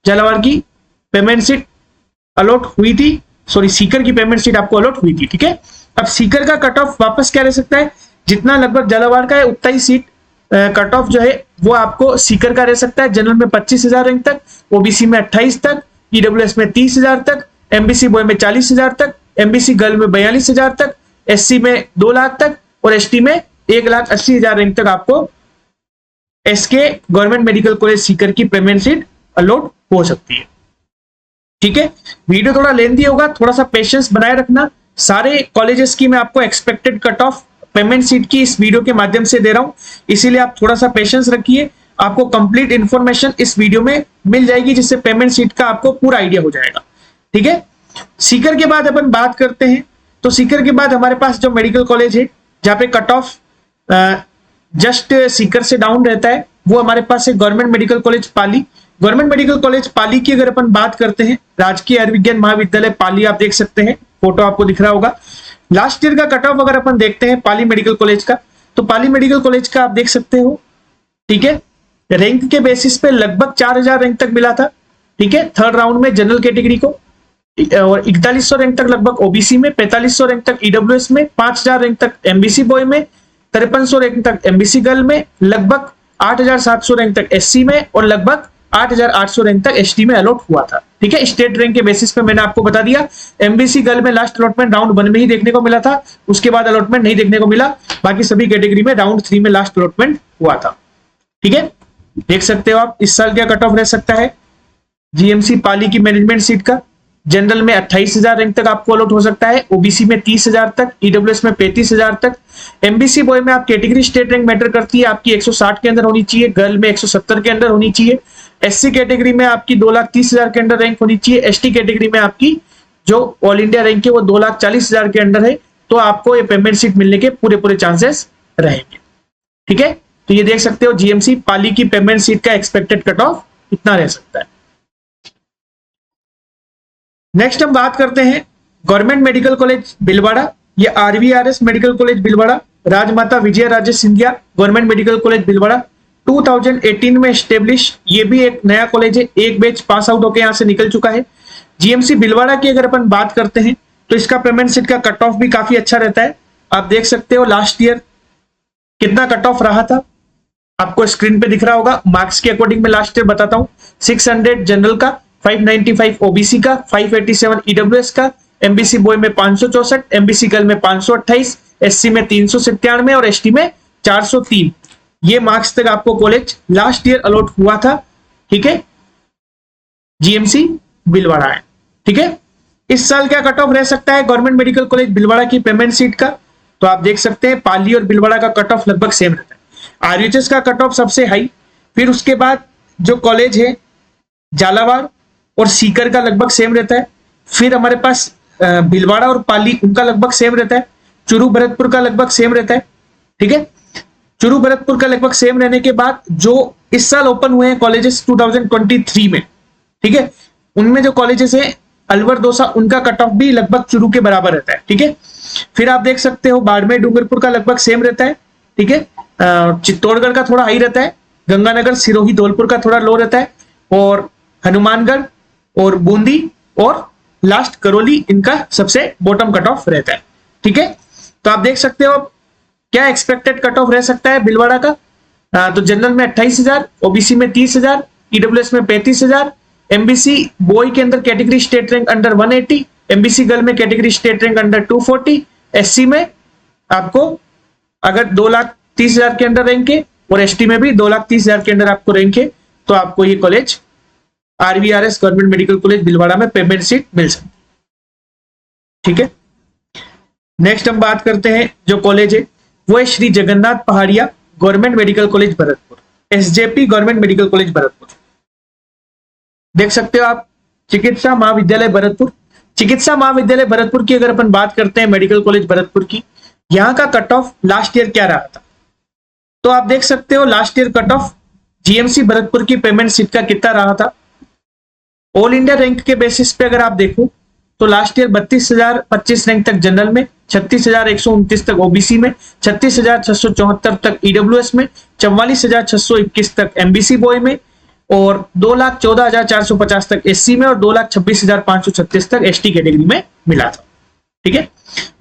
झालावाड़ की पेमेंट सीट अलॉट हुई थी। सॉरी, सीकर की पेमेंट सीट आपको अलॉट हुई थी। ठीक है, अब सीकर का कट ऑफ वापस क्या रह सकता है, जितना लगभग झालावाड़ का है उतना ही सीट कट ऑफ जो है वो आपको सीकर का रह सकता है। जनरल में 25,000 रैंक तक, OBC में 28 तक, EWS में 30,000 तक, MBC बॉय में 40,000 तक, MBC गर्ल में 42,000 तक, SC में 2 लाख तक और ST में 1,80,000 रैंक तक आपको SK government medical college Sikar की पेमेंट सीट अलॉट हो सकती है। ठीक है, वीडियो थोड़ा लेंथी होगा, थोड़ा सा पेशेंस बनाए रखना। सारे कॉलेजेस की मैं आपको expected cut off payment seat की इस वीडियो के माध्यम से दे रहा हूं, इसीलिए आप थोड़ा सा पेशेंस रखिए। आपको कंप्लीट इंफॉर्मेशन इस वीडियो में मिल जाएगी, जिससे पेमेंट सीट का आपको पूरा आइडिया हो जाएगा। ठीक है, सीकर के बाद अपन बात करते हैं, तो सीकर के बाद हमारे पास जो मेडिकल कॉलेज है जहां पे कट ऑफ जस्ट सीकर से डाउन रहता है, वो हमारे पास है गवर्नमेंट मेडिकल कॉलेज पाली। गवर्नमेंट मेडिकल कॉलेज पाली की अगर अपन बात करते हैं, राजकीय आयुर्विज्ञान महाविद्यालय पाली आप देख सकते हैं, फोटो आपको दिख रहा होगा। लास्ट ईयर का कट ऑफ अगर अपन देखते हैं पाली मेडिकल कॉलेज का, तो पाली मेडिकल कॉलेज का आप देख सकते हो। ठीक है, रैंक के बेसिस पे लगभग 4,000 रैंक तक मिला था। ठीक है, थर्ड राउंड में जनरल कैटेगरी को, और 4100 रैंक तक लगभग OBC में, 4500 रैंक तक EWS में, 5,000 रैंक तक MBC बॉय में, 5300 रैंक तक MBC गर्ल में, लगभग 8,700 रैंक तक SC में और लगभग 8,800 रैंक तक ST में अलॉट हुआ था। ठीक है, स्टेट रैंक के बेसिस पे मैंने आपको बता दिया। MBC गर्ल में लास्ट अलॉटमेंट राउंड 1 में ही देखने को मिला था, उसके बाद अलॉटमेंट नहीं देखने को मिला। बाकी सभी कैटेगरी में राउंड 3 में लास्ट अलॉटमेंट हुआ था। ठीक है, देख सकते हो आप इस साल क्या कट ऑफ रह सकता है GMC पाली की मैनेजमेंट सीट का। जनरल में 28,000 रैंक तक आपको अलॉट हो सकता है, OBC में 30,000 तक, EWS में 35,000 तक। MBC बॉय में आप कैटेगरी स्टेट रैंक मैटर करती है, आपकी 160 के अंदर होनी चाहिए, गर्ल में 170 के अंदर होनी चाहिए। SC कैटेगरी में आपकी 2,30,000 के अंदर रैंक होनी चाहिए। ST कैटेगरी में आपकी जो ऑल इंडिया रैंक है वो 2,40,000 के अंदर है, तो आपको ये पेमेंट सीट मिलने के पूरे चांसेस रहेंगे। ठीक है, तो ये देख सकते हो GMC पाली की पेमेंट सीट का एक्सपेक्टेड कट ऑफ इतना रह सकता है। नेक्स्ट हम बात करते हैं गवर्नमेंट मेडिकल कॉलेज भीलवाड़ा या RVRS medical college Bhilwara, Rajmata Vijaya Raje Scindia government medical college Bhilwara, 2018 में स्टेब्लिश। ये भी एक नया कॉलेज है, एक बैच पास आउट होकर यहां से निकल चुका है। GMC भीलवाड़ा की अगर अपन बात करते हैं तो इसका पेमेंट सीट का कट ऑफ भी काफी अच्छा रहता है। आप देख सकते हो लास्ट ईयर कितना कट ऑफ रहा था, आपको स्क्रीन पे दिख रहा होगा। मार्क्स के अकॉर्डिंग में लास्ट ईयर बताता हूं, 600 जनरल का, 595 OBC का, 587 EWS का, MBC बॉय में 564, MBC गर्ल में 528, SC में 397 और ST में 403। ये मार्क्स तक आपको कॉलेज लास्ट ईयर अलॉट हुआ था। ठीक है, GMC भीलवाड़ा है। ठीक है, इस साल क्या कट ऑफ रह सकता है गवर्नमेंट मेडिकल कॉलेज भीलवाड़ा की पेमेंट सीट का, तो आप देख सकते हैं पाली और भीलवाड़ा का कट ऑफ लगभग सेम रहता है। RUHS का कट ऑफ सबसे हाई, फिर उसके बाद जो कॉलेज है झालावाड़ और सीकर का लगभग सेम रहता है। फिर हमारे पास भीलवाड़ा और पाली उनका लगभग सेम रहता है। चुरू भरतपुर का लगभग सेम रहता है। ठीक है, चुरू भरतपुर का लगभग सेम रहने के बाद जो इस साल ओपन हुए हैं कॉलेजेस 2023 में, ठीक है, उनमें जो कॉलेजेस हैं अलवर दौसा, उनका कट ऑफ भी लगभग चुरू के बराबर रहता है। ठीक है, फिर आप देख सकते हो बाड़मेर डूंगरपुर का लगभग सेम रहता है। ठीक है, चित्तौड़गढ़ का थोड़ा हाई रहता है, गंगानगर सिरोही धौलपुर का थोड़ा लो रहता है, और हनुमानगढ़ और बूंदी और लास्ट करौली इनका सबसे बॉटम कट ऑफ रहता है। ठीक है, तो आप देख सकते हो क्या एक्सपेक्टेड कट ऑफ रह सकता है भीलवाड़ा का। तो जनरल में 28,000, OBC में 30,000, EWS में 35,000, MBC बॉय के अंदर category state rank under 180, MBC girl में category state rank under 240, SC में आपको अगर 2,30,000 के अंदर रैंक है और ST में भी 2,30,000 के अंदर आपको रैंक है, तो आपको ये college RVRS government medical college Bhilwara में पेमेंट सीट मिल सकती है। ठीक है, नेक्स्ट हम बात करते हैं जो कॉलेज है वो है Shri Jagannath Pahadia government medical college Bharatpur, SJP government medical college Bharatpur. देख सकते हो आप चिकित्सा महाविद्यालय भरतपुर। चिकित्सा महाविद्यालय भरतपुर की अगर अपन बात करते हैं मेडिकल कॉलेज भरतपुर की, यहाँ का कट ऑफ लास्ट ईयर क्या रहा था, तो आप देख सकते हो last year cut off GMC Bharatpur की पेमेंट सीट का कितना रहा था। ऑल इंडिया रैंक के बेसिस पे अगर आप देखो तो लास्ट ईयर 32,025 रैंक तक जनरल में, 36,129 तक ओबीसी में, 36,674 तक ईडब्ल्यूएस में, 44,621 तक एमबीसी बॉय में और 2,14,450 तक एससी में और 2,26,536 तक एसटी कैटेगरी में मिला था। ठीक है,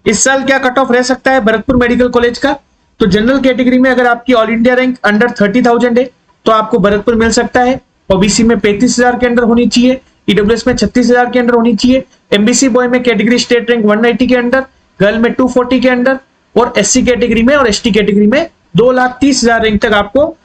इस साल क्या कट ऑफ रह सकता है भरतपुर मेडिकल कॉलेज का? तो जनरल कैटेगरी में अगर आपकी ऑल इंडिया रैंक अंडर 30,000 है तो आपको भरतपुर मिल सकता है। ओबीसी में 35,000 के अंदर होनी चाहिए, ईडब्ल्यूएस में 36,000 के अंदर होनी चाहिए, एमबीसी बॉय में कैटेगरी स्टेट रैंक 190 के अंदर, गर्ल में 240 के अंदर और एससी कैटेगरी में और एसटी कैटेगरी में 2,30,000 रैंक तक आपको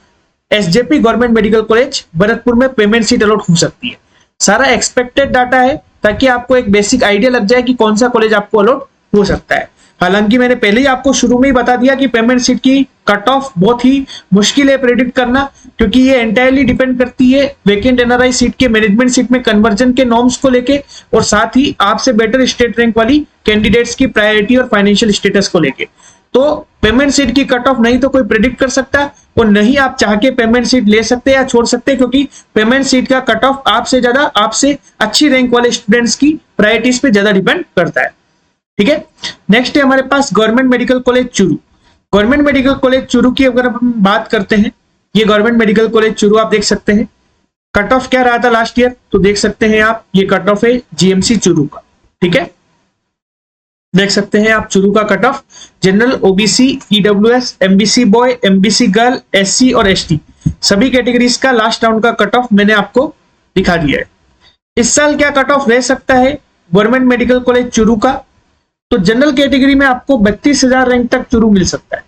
SJP government medical college Bharatpur में पेमेंट सीट अलॉट हो सकती है। सारा एक्सपेक्टेड डाटा है ताकि आपको एक बेसिक आइडिया लग जाए कि कौन सा कॉलेज आपको अलॉट हो सकता है। हालांकि मैंने पहले ही आपको शुरू में ही बता दिया कि पेमेंट सीट की कट ऑफ बहुत ही मुश्किल है प्रेडिक्ट करना, क्योंकि ये एंटायरली डिपेंड करती है वैकेंट एनआरआई सीट के मैनेजमेंट सीट में कन्वर्जन के नॉर्म्स को लेके और साथ ही आपसे बेटर स्टेट रैंक वाली कैंडिडेट्स की प्रायोरिटी और फाइनेंशियल स्टेटस को लेके। तो पेमेंट सीट की कट ऑफ नहीं तो कोई प्रेडिक्ट कर सकता और नहीं आप चाह के पेमेंट सीट ले सकते या छोड़ सकते, क्योंकि पेमेंट सीट का कट ऑफ आपसे ज्यादा आपसे अच्छी रैंक वाले स्टूडेंट्स की प्रायोरिटीज पे ज्यादा डिपेंड करता है। ठीक है, नेक्स्ट है हमारे पास government medical college Churu. Government medical college Churu की अगर हम बात करते हैं, ये गवर्नमेंट मेडिकल कॉलेज चूरू आप देख सकते हैं कट ऑफ क्या रहा था लास्ट ईयर, तो देख सकते हैं आप ये कट ऑफ है जीएमसी चूरू का। ठीक है, देख सकते हैं आप चूरू का cut of general, OBC, EWS, MBC boy, MBC girl, SC और एसटी सभी कैटेगरीज का लास्ट राउंड का कट ऑफ मैंने आपको दिखा दिया है। इस साल क्या कट ऑफ रह सकता है गवर्नमेंट मेडिकल कॉलेज चूरू का? तो जनरल कैटेगरी में आपको 32,000 रैंक तक चूरू मिल सकता है,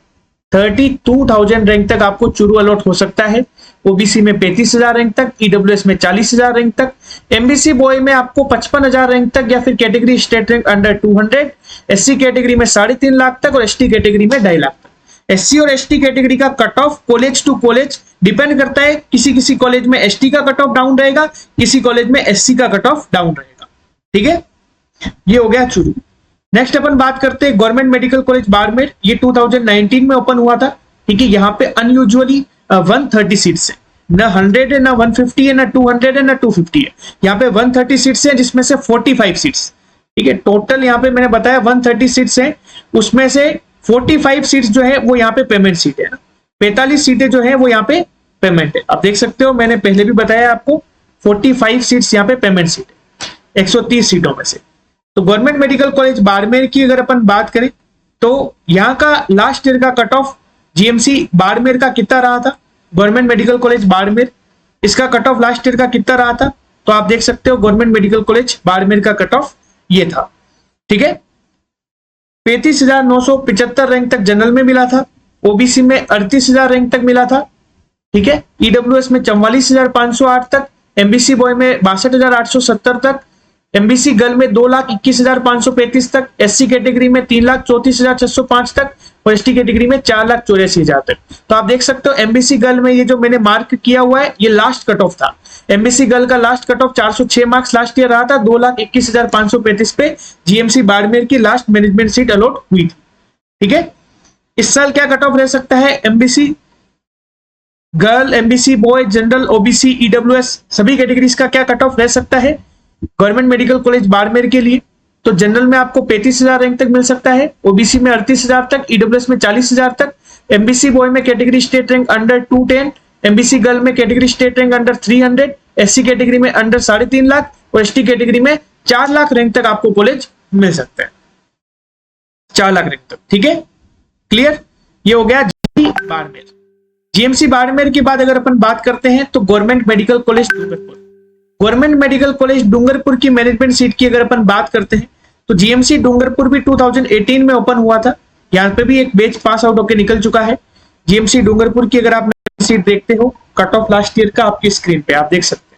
32,000 रैंक तक आपको चूरू अलॉट हो सकता है। ओबीसी में 35,000 रैंक तक, ईडब्ल्यूएस में 40,000 रैंक तक, एमबीसी बॉय में आपको 55,000 रैंक तक या फिर category state rank under 200, SC category में 3.5 लाख तक और एसटी कैटेगरी में 2.5 लाख तक। एससी और एसटी कैटेगरी का cut off college to college depend करता है, किसी किसी कॉलेज में एसटी का कट ऑफ डाउन रहेगा, किसी कॉलेज में एससी का कट ऑफ डाउन रहेगा। ठीक है, ये हो गया चूरू। नेक्स्ट अपन बात करते हैं गवर्नमेंट मेडिकल कॉलेज बाड़मेर। ये 2019 में ओपन हुआ था। ठीक है, यहाँ पे अनयूजुअली 130 सीट्स है, ना 100 है, ना 150 है, ना 200 है, ना 250 है। यहाँ पे 130 सीट्स है जिसमें से 45 सीट्स, ठीक है, टोटल यहाँ पे मैंने बताया 130 सीट्स है, उसमें से 45 सीट्स जो है वो यहाँ पे पेमेंट सीट है ना, 45 सीटें जो है वो यहाँ पे पेमेंट है। आप देख सकते हो मैंने पहले भी बताया आपको 45 सीट्स यहाँ पे पेमेंट सीट है 130 सीटों में से। तो गवर्नमेंट मेडिकल कॉलेज बाड़मेर की अगर अपन बात करें तो यहाँ का लास्ट ईयर का कट ऑफ जीएमसी बाड़मेर का कितना रहा था, गवर्नमेंट मेडिकल कॉलेज बाड़मेर, इसका कट ऑफ लास्ट ईयर का कितना रहा था? तो आप देख सकते हो गवर्नमेंट मेडिकल कॉलेज बाड़मेर का कट ऑफ ये था। ठीक है, 35,975 रैंक तक जनरल में मिला था, ओबीसी में 38,000 रैंक तक मिला था। ठीक है, ईडब्ल्यूएस में 44,508 तक, एमबीसी बॉय में 62,870 तक, एमबीसी गर्ल में 2,21,535 तक, एससी कैटेगरी में 3,34,605 तक और एसटी कैटेगरी में 4,84,000 तक। तो आप देख सकते हो एमबीसी गर्ल में ये जो मैंने मार्क किया हुआ है ये लास्ट कट ऑफ था। एमबीसी गर्ल का last cut off 406 marks last year रहा था, 2,21,535 पे जीएमसी बाड़मेर की लास्ट मैनेजमेंट सीट अलॉट हुई थी। ठीक है, इस साल क्या कट ऑफ रह सकता है MBC girl, MBC boy, general, OBC, EWS सभी कैटेगरीज का क्या कट ऑफ रह सकता है गवर्नमेंट मेडिकल कॉलेज बाड़मेर के लिए? तो जनरल में आपको 35,000 रैंक तक मिल सकता है, ओबीसी में 38,000 तक, ईडब्ल्यूएस में 40,000 तक, एमबीसी बॉय में category state rank under 210, MBC girl में category state rank under 300, SC category में अंडर 3.5 लाख और एसटी कैटेगरी में 4 लाख रैंक तक आपको कॉलेज मिल सकता है, 4 लाख रैंक तक। ठीक है, क्लियर, ये हो गया जीएमसी बाड़मेर। जीएमसी बाड़मेर के बाद अगर अपन बात करते हैं तो government medical college Dungarpur. Government medical college Dungarpur की मैनेजमेंट सीट की अगर अपन बात करते हैं तो जीएमसी डूंगरपुर भी 2018 में ओपन हुआ था, यहाँ पे भी एक बैच पास आउट होकर निकल चुका है। जीएमसी डूंगरपुर की अगर आप सीट देखते हो कट ऑफ लास्ट ईयर का आपकी स्क्रीन पे आप देख सकते हैं।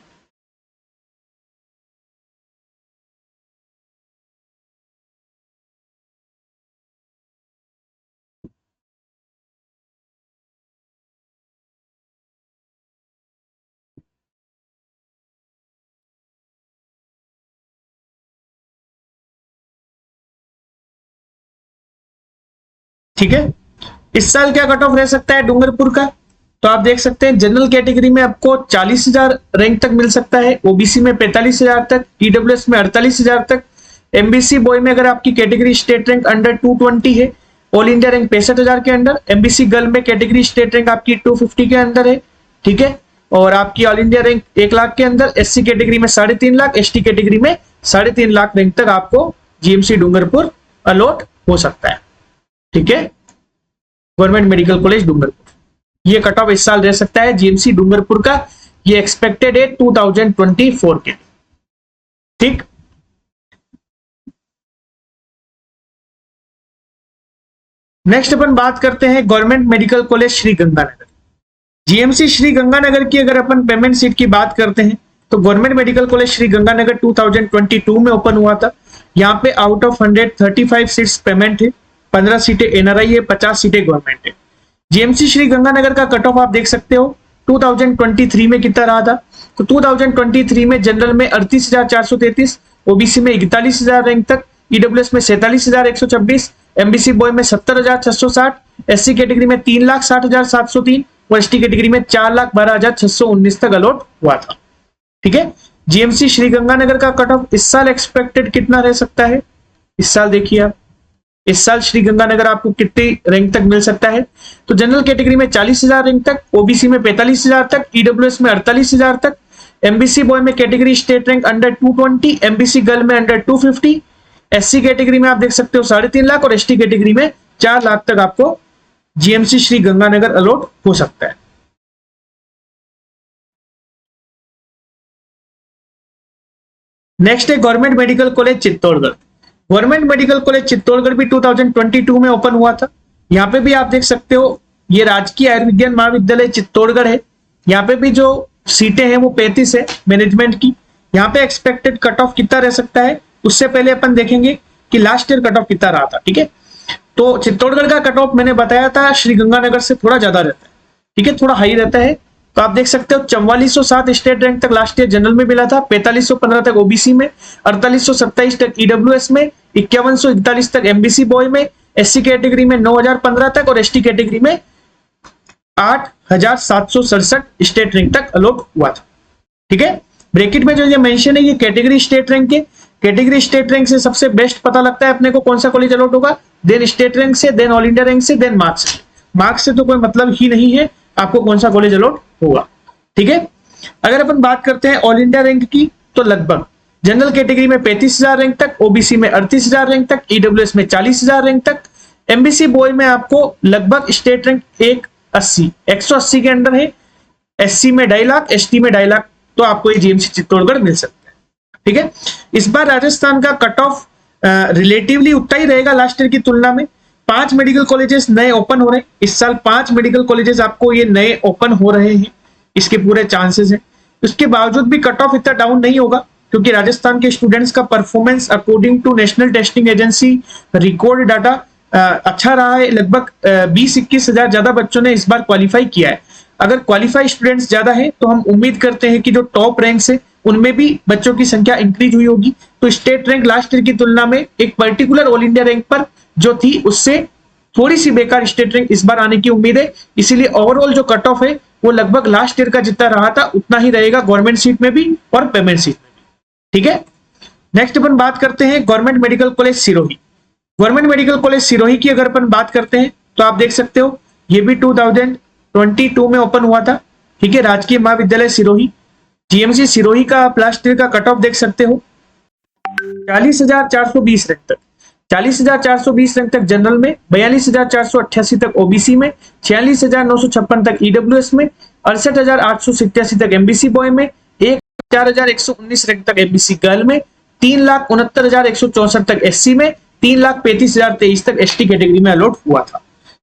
ठीक है, इस साल क्या कट ऑफ रह सकता है डूंगरपुर का? तो आप देख सकते हैं जनरल कैटेगरी में आपको 40,000 रैंक तक मिल सकता है, ओबीसी में 45,000 तक, ईडब्ल्यूएस में 48,000 तक, एमबीसी बॉय में अगर आपकी कैटेगरी स्टेट रैंक अंडर 220 है, ऑल इंडिया रैंक 65,000 के अंदर। एमबीसी गर्ल में कैटेगरी स्टेट रैंक आपकी 250 के अंदर है, ठीक है। और आपकी ऑल इंडिया रैंक 1 लाख के अंदर। एससी कैटेगरी में 3.5 लाख, एसटी कैटेगरी में 3.5 लाख रैंक तक आपको जीएमसी डूंगरपुर अलॉट हो सकता है, ठीक है। गवर्नमेंट मेडिकल कॉलेज डूंगरपुर, ये कट ऑफ इस साल रह सकता है जीएमसी डूंगरपुर का। ये एक्सपेक्टेड है 2024 के, ठीक। नेक्स्ट अपन बात करते हैं government medical college Shri Ganganagar. GMC Shri Ganganagar की अगर अपन पेमेंट सीट की बात करते हैं तो government medical college Shri Ganganagar 2022 में ओपन हुआ था। यहाँ पे आउट ऑफ 135 सीट्स पेमेंट है, 15 सीटें एनआरआई है, 50 सीटें गवर्नमेंट है। जीएमसी श्री गंगानगर का कट ऑफ आप देख सकते हो 2023 में कितना रहा था। तो 2023 में जनरल में 38,433, ओबीसी में 41,000 रैंक तक, ईडब्ल्यूएस में 47,126, एमबीसी बॉय में 70,660, एससी कैटेगरी में 3,60,703 और एसटी कैटेगरी में 4,12,619 तक अलॉट हुआ था, ठीक है। जीएमसी श्री गंगानगर का कट ऑफ इस साल एक्सपेक्टेड कितना रह सकता है? इस साल देखिए आप, इस साल श्री गंगानगर आपको कितनी रैंक तक मिल सकता है। तो जनरल कैटेगरी में 40,000 रैंक तक, ओबीसी में 45,000 तक, ईडब्ल्यूएस में 48,000 तक, एमबीसी बॉय में category state rank under 220, MBC girl में अंडर 250, एससी कैटेगरी में आप देख सकते हो 3.5 लाख और एसटी कैटेगरी में 4 लाख तक आपको जीएमसी श्री गंगानगर अलॉट हो सकता है। नेक्स्ट है government medical college Chittorgarh. Government medical college Chittorgarh भी 2022 में ओपन हुआ था। यहाँ पे भी आप देख सकते हो ये राजकीय आयुर्विज्ञान महाविद्यालय चित्तौड़गढ़ है। यहाँ पे भी जो सीटें हैं वो 35 है मैनेजमेंट की। यहाँ पे एक्सपेक्टेड कट ऑफ कितना रह सकता है, उससे पहले अपन देखेंगे कि लास्ट ईयर कट ऑफ कितना रहा था, ठीक है। तो चित्तौड़गढ़ का कट ऑफ मैंने बताया था श्री गंगानगर से थोड़ा ज्यादा रहता है, ठीक है, थोड़ा हाई रहता है। तो आप देख सकते हो 4407 स्टेट रैंक तक लास्ट ईयर जनरल में मिला था, 4515 तक ओबीसी में, 4827 तक ईडब्ल्यूएस में, 5141 तक एमबीसी बॉय में, एससी कैटेगरी में 9015 तक और एसटी कैटेगरी में 8767 स्टेट रैंक तक अलॉट हुआ था, ठीक है। ब्रैकेट में जो ये मेंशन है ये कैटेगरी स्टेट रैंक के। कैटेगरी स्टेट रैंक से सबसे बेस्ट पता लगता है अपने को कौन सा कॉलेज अलॉट होगा, देन स्टेट रैंक से, देन ऑल इंडिया रैंक से, देन मार्क्स से। मार्क्स से तो कोई मतलब ही नहीं है आपको कौन सा कॉलेज अलॉट होगा, ठीक है। अगर अपन बात करते हैं ऑल इंडिया रैंक की तो लगभग जनरल कैटेगरी में 35,000 रैंक तक, ओबीसी में 38,000 रैंक तक, ईडब्ल्यूएस में 40,000 रैंक तक, एमबीसी बॉय में आपको लगभग स्टेट रैंक 180 के अंदर है, एससी में 2.5 लाख, एसटी में 2.5 लाख, तो आपको ये जीएमसी चित्तौड़गढ़ मिल सकता है, ठीक है। इस बार राजस्थान का कट ऑफ रिलेटिवली उतना ही रहेगा लास्ट ईयर की तुलना में। 5 मेडिकल कॉलेजेस नए ओपन हो रहे हैं इस साल, 5 मेडिकल कॉलेजेस आपको ये नए ओपन हो रहे हैं, इसके पूरे चांसेस हैं। उसके बावजूद भी कट ऑफ इतना डाउन नहीं होगा क्योंकि राजस्थान के स्टूडेंट्स का performance according to National Testing Agency record data अच्छा रहा है। लगभग 20-21 हजार ज्यादा बच्चों ने इस बार क्वालिफाई किया है। अगर क्वालिफाई स्टूडेंट्स ज्यादा है तो हम उम्मीद करते हैं कि जो टॉप रैंक से उनमें भी बच्चों की संख्या इंक्रीज हुई होगी। तो स्टेट रैंक लास्ट ईयर की तुलना में एक पर्टिकुलर ऑल इंडिया रैंक पर जो थी उससे थोड़ी सी बेकार स्टेट रैंक इस बार आने की उम्मीद है। इसीलिए ओवरऑल जो कट ऑफ है वो लगभग लास्ट ईयर का जितना रहा था उतना ही रहेगा गवर्नमेंट सीट में भी और पेमेंट सीट में भी, ठीक है। नेक्स्ट अपन बात करते हैं government medical college Sirohi. Government medical college Sirohi की अगर अपन बात करते हैं तो आप देख सकते हो ये भी 2022 में ओपन हुआ था, ठीक है। राजकीय महाविद्यालय सिरोही, जीएमसी सिरोही का आप लास्ट ईयर का कट ऑफ देख सकते हो 40,420 रैंक तक, 40,420 रैंक तक जनरल में, 42,488 तक ओबीसी में, 46,956 तक ईडब्ल्यूएस में, 68,887 तक एमबीसी बॉय में, 4,119 रैंक तक एमबीसी गर्ल में, 3,69,164 तक एससी में, 3,35,023 तक एसटी कैटेगरी में अलॉट हुआ था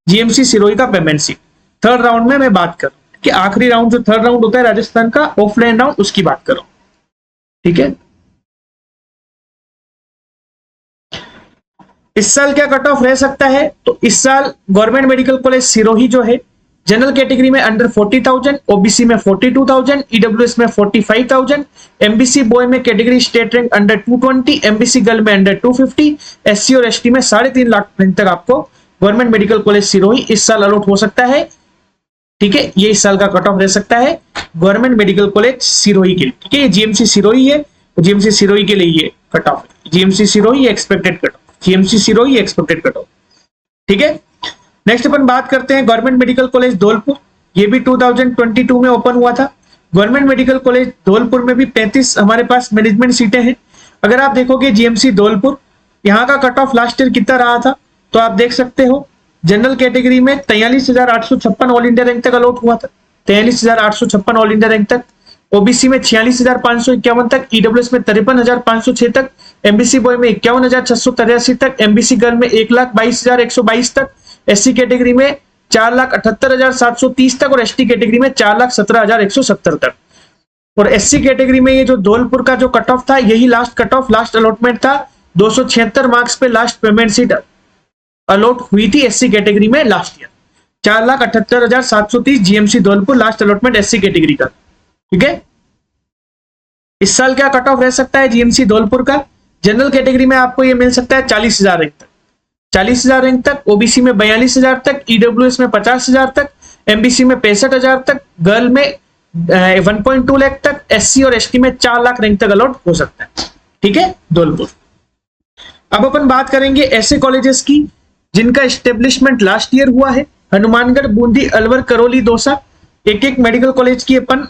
जीएमसी सिरोही का पेमेंट सीट। थर्ड राउंड में मैं बात करूं कि आखिरी राउंड जो थर्ड राउंड होता है राजस्थान का ऑफलाइन राउंड, उसकी बात करो, ठीक है। इस साल क्या कट ऑफ रह सकता है, तो इस साल गवर्नमेंट मेडिकल कॉलेज सिरोही जो है जनरल कैटेगरी में अंडर 40,000, ओबीसी में 42,000, ईडब्ल्यूएस में 45,000, एमबीसी बॉय में category state rank under 220, MBC girl में अंडर 250, एससी और एसटी में 3.5 लाख रैंक तक आपको गवर्नमेंट मेडिकल कॉलेज सिरोही इस साल अलॉट हो सकता है, ठीक है। ये इस साल का कट ऑफ रह सकता है गवर्नमेंट मेडिकल कॉलेज सिरोही के लिए, ठीक है। ये जीएमसी सिरोही है, जीएमसी सिरोही के लिए ये कट ऑफ है। GMC Sirohi expected cut off, GMC Sirohi expected cut off. ठीक है, नेक्स्ट अपन बात करते हैं गवर्नमेंट मेडिकल कॉलेज धौलपुर। ये भी 2022 में ओपन हुआ था। गवर्नमेंट मेडिकल कॉलेज धौलपुर में भी 35 हमारे पास मैनेजमेंट सीटें हैं। अगर आप देखोगे जीएमसी धौलपुर, यहाँ का कट ऑफ लास्ट ईयर कितना रहा था तो आप देख सकते हो, जनरल कैटेगरी में 43,856 ऑल इंडिया रैंक तक अलॉट हुआ था, 43,856 ऑल इंडिया रैंक तक। ओबीसी में 46,551 तक, ईडब्ल्यूएस में 53,506 तक, एमबीसी बॉय में 51,683 तक, एमबीसी गर्ल में 1,22,122 तक, एससी कैटेगरी में 4,78,730 तक और एसटी कैटेगरी में 4,17,170 तक। और एससी कैटेगरी में ये जो धौलपुर का जो कट ऑफ था, यही last cut off, last allotment था। 276 मार्क्स पे लास्ट पेमेंट सीट अलॉट हुई थी एससी कैटेगरी में last year. 4,78,730 GMC Dholpur last allotment SC category का। ठीक है, इस साल क्या कट ऑफ रह सकता है जीएमसी धौलपुर का? जनरल कैटेगरी में आपको ये मिल सकता है 40,000 रैंक तक, 40,000 रैंक तक, ओबीसी में 42,000 तक, ईडब्ल्यूएस में 50,000 तक, एमबीसी में 65,000 तक, गर्ल में 1.2 लाख तक, एससी और एसटी में 4 लाख रैंक तक अलॉट हो सकता है। ठीक है, धौलपुर। अब अपन बात करेंगे ऐसे कॉलेजेस की जिनका एस्टेब्लिशमेंट लास्ट ईयर हुआ है। हनुमानगढ़, बूंदी, अलवर, करौली, दौसा, एक एक मेडिकल कॉलेज की अपन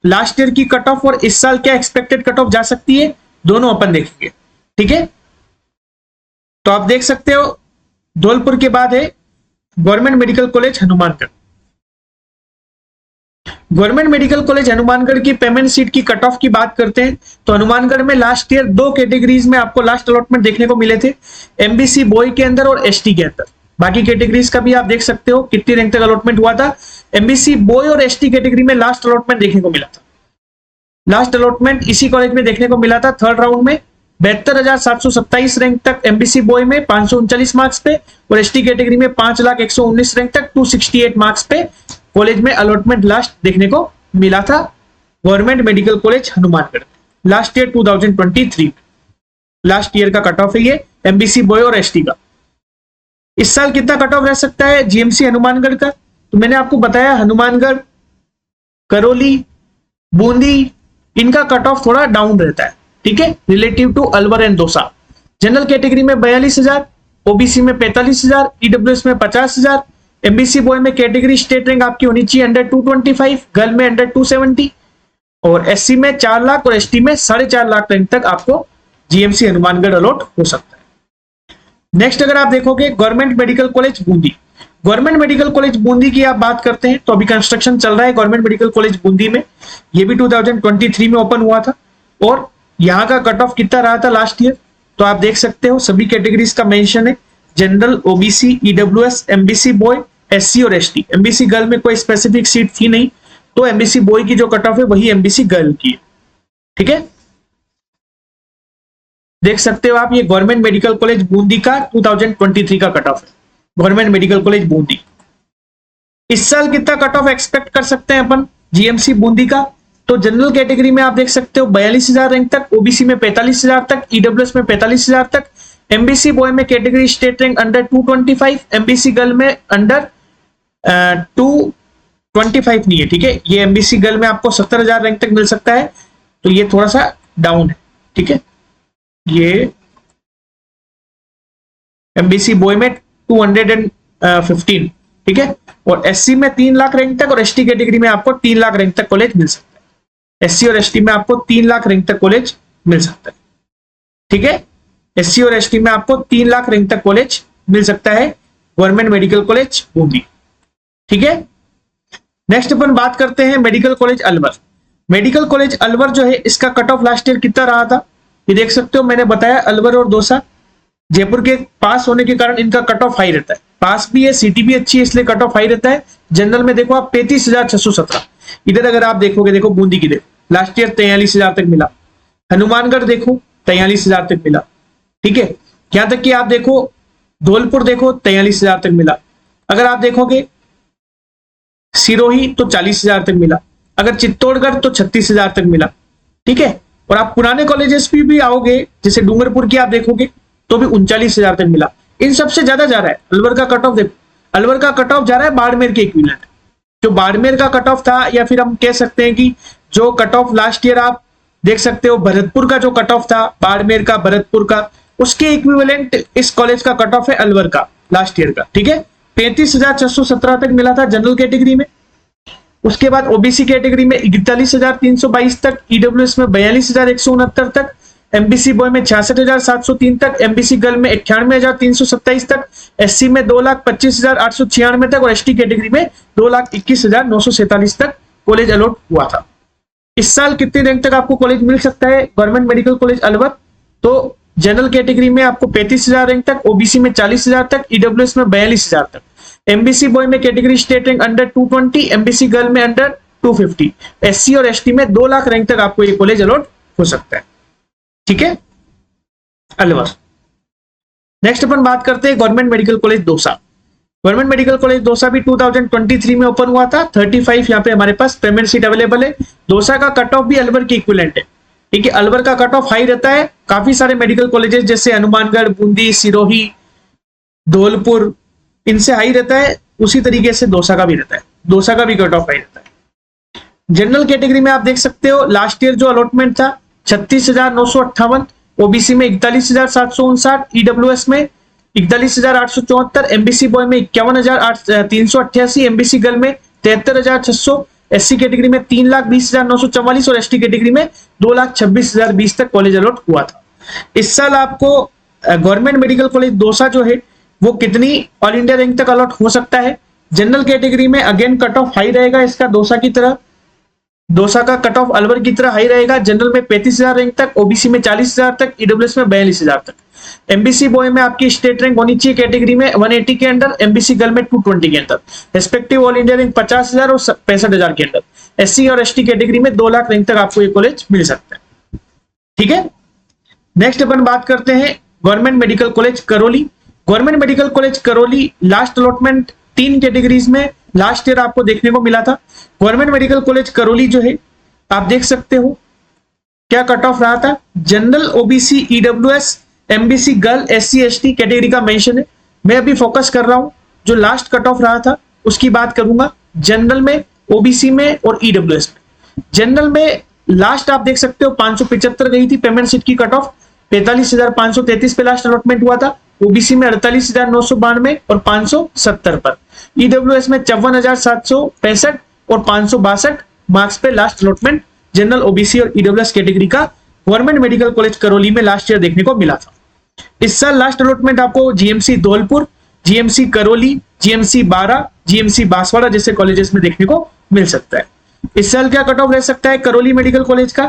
लास्ट ईयर की कट ऑफ और इस साल क्या एक्सपेक्टेड कट ऑफ जा सकती है, दोनों अपन देखेंगे। ठीक है, तो आप देख सकते हो धौलपुर के बाद है government medical college Hanumangarh. Government medical college Hanumangarh की पेमेंट सीट की कट ऑफ की बात करते हैं तो हनुमानगढ़ में लास्ट ईयर 2 कैटेगरीज में आपको लास्ट अलॉटमेंट देखने को मिले थे, एमबीसी बॉय के अंदर और एसटी के अंदर। बाकी कैटेगरीज का भी आप देख सकते हो कितनी रैंक तक अलॉटमेंट हुआ था। एमबीसी बॉय और एसटी कैटेगरी में लास्ट अलॉटमेंट देखने को मिला था। लास्ट अलॉटमेंट इसी कॉलेज में देखने को मिला था थर्ड राउंड में 72,727 रैंक तक एमबीसी बॉय में 539 मार्क्स पे और एसटी कैटेगरी में 5,119 रैंक तक 268 मार्क्स पे कॉलेज में अलॉटमेंट लास्ट देखने को मिला था government medical college Hanumangarh last year 2023। Last year का कट ऑफ है ये एमबीसी बॉय और एसटी का। इस साल कितना कट ऑफ रह सकता है जीएमसी हनुमानगढ़ का? तो मैंने आपको बताया हनुमानगढ़, करौली, बूंदी, इनका कट ऑफ थोड़ा डाउन रहता है। ठीक है, relative to Alwar and Dausa. General category में 42,000, ओबीसी में 45,000, ईडब्ल्यूएस में 50,000, एमबीसी बॉय में कैटेगरी स्टेट रैंक आपकी होनी चाहिए अंडर 225, गर्ल में अंडर 270 और एससी में 4 लाख और एसटी में 4.5 लाख रैंक तक आपको जीएमसी हनुमानगढ़ अलॉट हो सकता है। नेक्स्ट अगर आप देखोगे government medical college Bundi. Government medical college Bundi की आप बात करते हैं तो अभी कंस्ट्रक्शन चल रहा है गवर्नमेंट मेडिकल कॉलेज बूंदी में। ये भी 2023 में ओपन हुआ था और यहाँ का कट ऑफ कितना रहा था लास्ट ईयर तो आप देख सकते हो सभी कैटेगरीज का मेंशन है, general, OBC, EWS, MBC boy, SC और एसटी। एमबीसी गर्ल में कोई स्पेसिफिक सीट थी नहीं तो एमबीसी बॉय की जो कट ऑफ है वही एमबीसी गर्ल की है। ठीक है, देख सकते हो आप ये गवर्नमेंट मेडिकल कॉलेज बूंदी का 2023 का कट ऑफ है, गवर्नमेंट मेडिकल कॉलेज बूंदी। इस साल कितना कट ऑफ एक्सपेक्ट कर सकते हैं अपन जीएमसी बूंदी का? तो जनरल कैटेगरी में आप देख सकते हो 42,000 रैंक तक, ओबीसी में 45,000 तक, ईडब्ल्यूएस में 45,000 तक, एमबीसी बॉय में category state rank under 225, MBC girl में अंडर 225 नहीं है। ठीक है, ये एमबीसी गर्ल में आपको 70,000 रैंक तक मिल सकता है तो ये थोड़ा सा डाउन है। ठीक है, ये एमबीसी बॉय में 215। ठीक है, और एससी में 3 लाख रैंक तक और एसटी कैटेगरी में आपको 3 लाख रैंक तक कॉलेज मिल सकता है। एससी और एसटी में आपको 3 लाख रैंक तक कॉलेज मिल सकता है। ठीक है, एससी और एसटी में आपको 3 लाख रैंक तक कॉलेज मिल सकता है गवर्नमेंट मेडिकल कॉलेज बूंदी। ठीक है, नेक्स्ट अपन बात करते हैं medical college Alwar. Medical college Alwar जो है इसका कट ऑफ लास्ट ईयर कितना रहा था ये देख सकते हो। मैंने बताया अलवर और दौसा जयपुर के पास होने के कारण इनका कट ऑफ हाई रहता है, पास भी है, सिटी भी अच्छी है इसलिए कट ऑफ हाई रहता है। जनरल में देखो आप 35,617। इधर अगर आप देखोगे, देखो बूंदी की देखो लास्ट ईयर 43,000 तक मिला, हनुमानगढ़ देखो 43,000 तक मिला। ठीक है, यहां तक कि आप देखो धौलपुर देखो 43,000 तक मिला। अगर आप देखोगे सिरोही तो 40,000 तक मिला, अगर चित्तौड़गढ़ तो 36,000 तक मिला। ठीक है, और आप पुराने कॉलेजेस भी आओगे जैसे डूंगरपुर की आप देखोगे तो भी 39,000 तक मिला। इन सबसे ज्यादा जा रहा है अलवर का कट ऑफ। देखो अलवर का कट ऑफ जा रहा है बाड़मेर के इक्विवेलेंट। जो बाड़मेर का कट ऑफ था या फिर हम कह सकते हैं कि जो कट ऑफ लास्ट ईयर आप देख सकते हो भरतपुर का जो कट ऑफ था, बाड़मेर का, भरतपुर का, उसके इक्विवेलेंट इस कॉलेज का कट ऑफ है अलवर का लास्ट ईयर का। ठीक है, 35,617 तक मिला था जनरल कैटेगरी में। उसके बाद ओबीसी कैटेगरी में 41,322 तक, ईडब्ल्यूएस में 42,169 तक, एमबीसी बॉय में 66,703 तक, एमबीसी गर्ल में 98,327 तक, एससी में 2,25,896 तक और एसटी कैटेगरी में 2,21,947 तक कॉलेज अलॉट हुआ था। इस साल कितने रैंक तक आपको कॉलेज मिल सकता है? गवर्नमेंट मेडिकल कॉलेज अलवर तो जनरल कैटेगरी में आपको 35,000 रैंक तक, ओबीसी में 40,000 तक, ईडब्ल्यूएस में 42,000 तक, एमबीसी बॉय में category state rank under 220, MBC girl में अंडर 250, एससी और एसटी में 2 लाख रैंक तक आपको ये कॉलेज अलॉट हो सकता है। ठीक है, अलवर। नेक्स्ट अपन बात करते हैं government medical college Dausa. Government medical college Dausa भी 2023 में ओपन हुआ था। 35 यहाँ पे हमारे पास पेमेंट सीट अवेलेबल है। दौसा का कट ऑफ भी अलवर के इक्विवेलेंट है। ठीक है, अलवर का कट ऑफ हाई रहता है। काफी सारे मेडिकल कॉलेजेस जैसे हनुमानगढ़, बूंदी, सिरोही, धौलपुर, इनसे हाई रहता है, उसी तरीके से दौसा का भी रहता है। दौसा का भी कट ऑफ हाई रहता है। जनरल कैटेगरी में आप देख सकते हो लास्ट ईयर जो अलॉटमेंट था 36,958, ओबीसी में 41,759, ईडब्ल्यूएस में 41,874, एमबीसी बॉय में 51,388, एमबीसी गर्ल में 73,600, एससी कैटेगरी में 3,20,944 और एसटी कैटेगरी में 2,26,020 तक कॉलेज अलॉट हुआ था। इस साल आपको गवर्नमेंट मेडिकल कॉलेज दौसा जो है वो कितनी ऑल इंडिया रैंक तक अलॉट हो सकता है? जनरल कैटेगरी में अगेन कट ऑफ हाई रहेगा इसका दौसा की तरह। दौसा का कट ऑफ अलवर की तरह हाई रहेगा। जनरल में 35,000 रैंक तक, ओबीसी में 40,000 तक, ईडब्ल्यूएस में 42,000 तक। एमबीसी बॉय में आपकी स्टेट रैंक होनी चाहिए कैटेगरी में 180 के अंदर, एमबीसी गर्ल में 220 के अंदर, रेस्पेक्टिव ऑल इंडिया रैंक 50,000 और 65,000 के अंदर। एससी और एसटी कैटेगरी में 2 लाख रैंक तक आपको ये कॉलेज मिल सकता है। ठीक है, नेक्स्ट अपन बात करते हैं government medical college Karauli. Government medical college Karauli last allotment 3 categories में लास्ट ईयर आपको देखने को मिला था। गवर्नमेंट मेडिकल कॉलेज करौली जो है आप देख सकते हो क्या कट ऑफ रहा था। General, OBC, EWS, MBC girl, SC ST category का मेंशन है। मैं अभी फोकस कर रहा हूं जो लास्ट कट ऑफ रहा था उसकी बात करूंगा। जनरल में, ओबीसी में और ईडब्ल्यूएस में। जनरल में लास्ट आप देख सकते हो 575 गई थी पेमेंट सीट की कट ऑफ, 45,533 पे लास्ट अलॉटमेंट हुआ था। ओबीसी में 48,992 और 570 पर। ईडब्ल्यूएस में 54,765 और 562 मार्क्स पे लास्ट अलॉटमेंट जनरल, ओबीसी और ईडब्ल्यूएस कैटेगरी का गवर्नमेंट मेडिकल कॉलेज करौली में लास्ट ईयर देखने को मिला था। इस साल लास्ट अलॉटमेंट आपको GMC Dholpur, GMC Karauli, GMC बारा, जीएमसी बांसवाड़ा जैसे कॉलेजेस में देखने को मिल सकता है। इस साल क्या कट ऑफ रह सकता है करौली मेडिकल कॉलेज का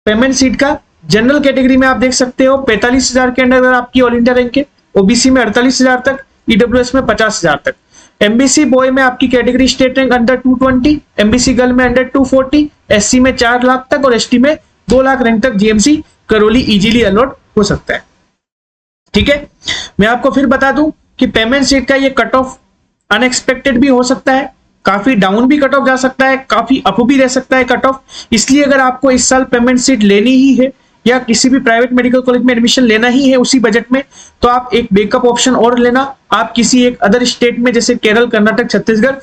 पेमेंट सीट का? जनरल कैटेगरी में आप देख सकते हो 45,000 के अंडर आपकी ऑल इंडिया रैंक है, ओबीसी में 48,000 तक, ईडब्ल्यूएस में 50,000 तक, एमबीसी बॉय में आपकी category state rank under 220, MBC girl में अंडर 240, एससी में 4 लाख तक और एसटी में 2 लाख रैंक तक जीएमसी करौली इजीली अलॉट हो सकता है। ठीक है, मैं आपको फिर बता दूं कि पेमेंट सीट का ये कट ऑफ अनएक्सपेक्टेड भी हो सकता है, काफी डाउन भी कट ऑफ जा सकता है, काफी अप भी रह सकता है कट ऑफ। इसलिए अगर आपको इस साल पेमेंट सीट लेनी ही है या किसी भी प्राइवेट मेडिकल कॉलेज में एडमिशन लेना ही है उसी बजट में, तो आप एक बैकअप ऑप्शन और लेना। आप किसी एक अदर स्टेट में जैसे केरल, कर्नाटक, छत्तीसगढ़,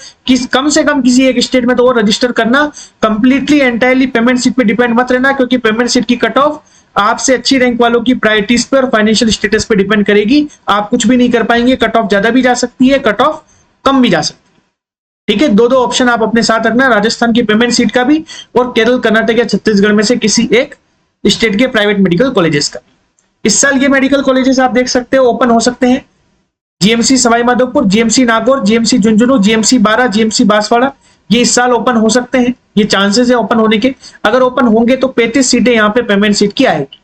कम से कम किसी एक स्टेट में तो और रजिस्टर करना। कंप्लीटली एंटायरली पेमेंट सीट पे डिपेंड मत रहना, क्योंकि पेमेंट सीट की कट ऑफ आपसे अच्छी रैंक वालों की प्रायोरिटीज पर और फाइनेंशियल स्टेटस पे डिपेंड करेगी। आप कुछ भी नहीं कर पाएंगे, कट ऑफ ज्यादा भी जा सकती है, कट ऑफ कम भी जा सकती है। ठीक है, दो ऑप्शन आप अपने साथ रखना, राजस्थान की पेमेंट सीट का भी और केरल, कर्नाटक या छत्तीसगढ़ में से किसी एक स्टेट के प्राइवेट मेडिकल कॉलेजेस का। इस साल ये मेडिकल कॉलेजेस आप देख सकते हो ओपन हो सकते हैं। GMC Sawai Madhopur, GMC Nagaur, GMC Jhunjhunu, GMC बारा, जीएमसी बांसवाड़ा, ये इस साल ओपन हो सकते हैं। ये चांसेस है ओपन होने के। अगर ओपन होंगे तो 35 सीटें यहाँ पे पेमेंट सीट की आएगी।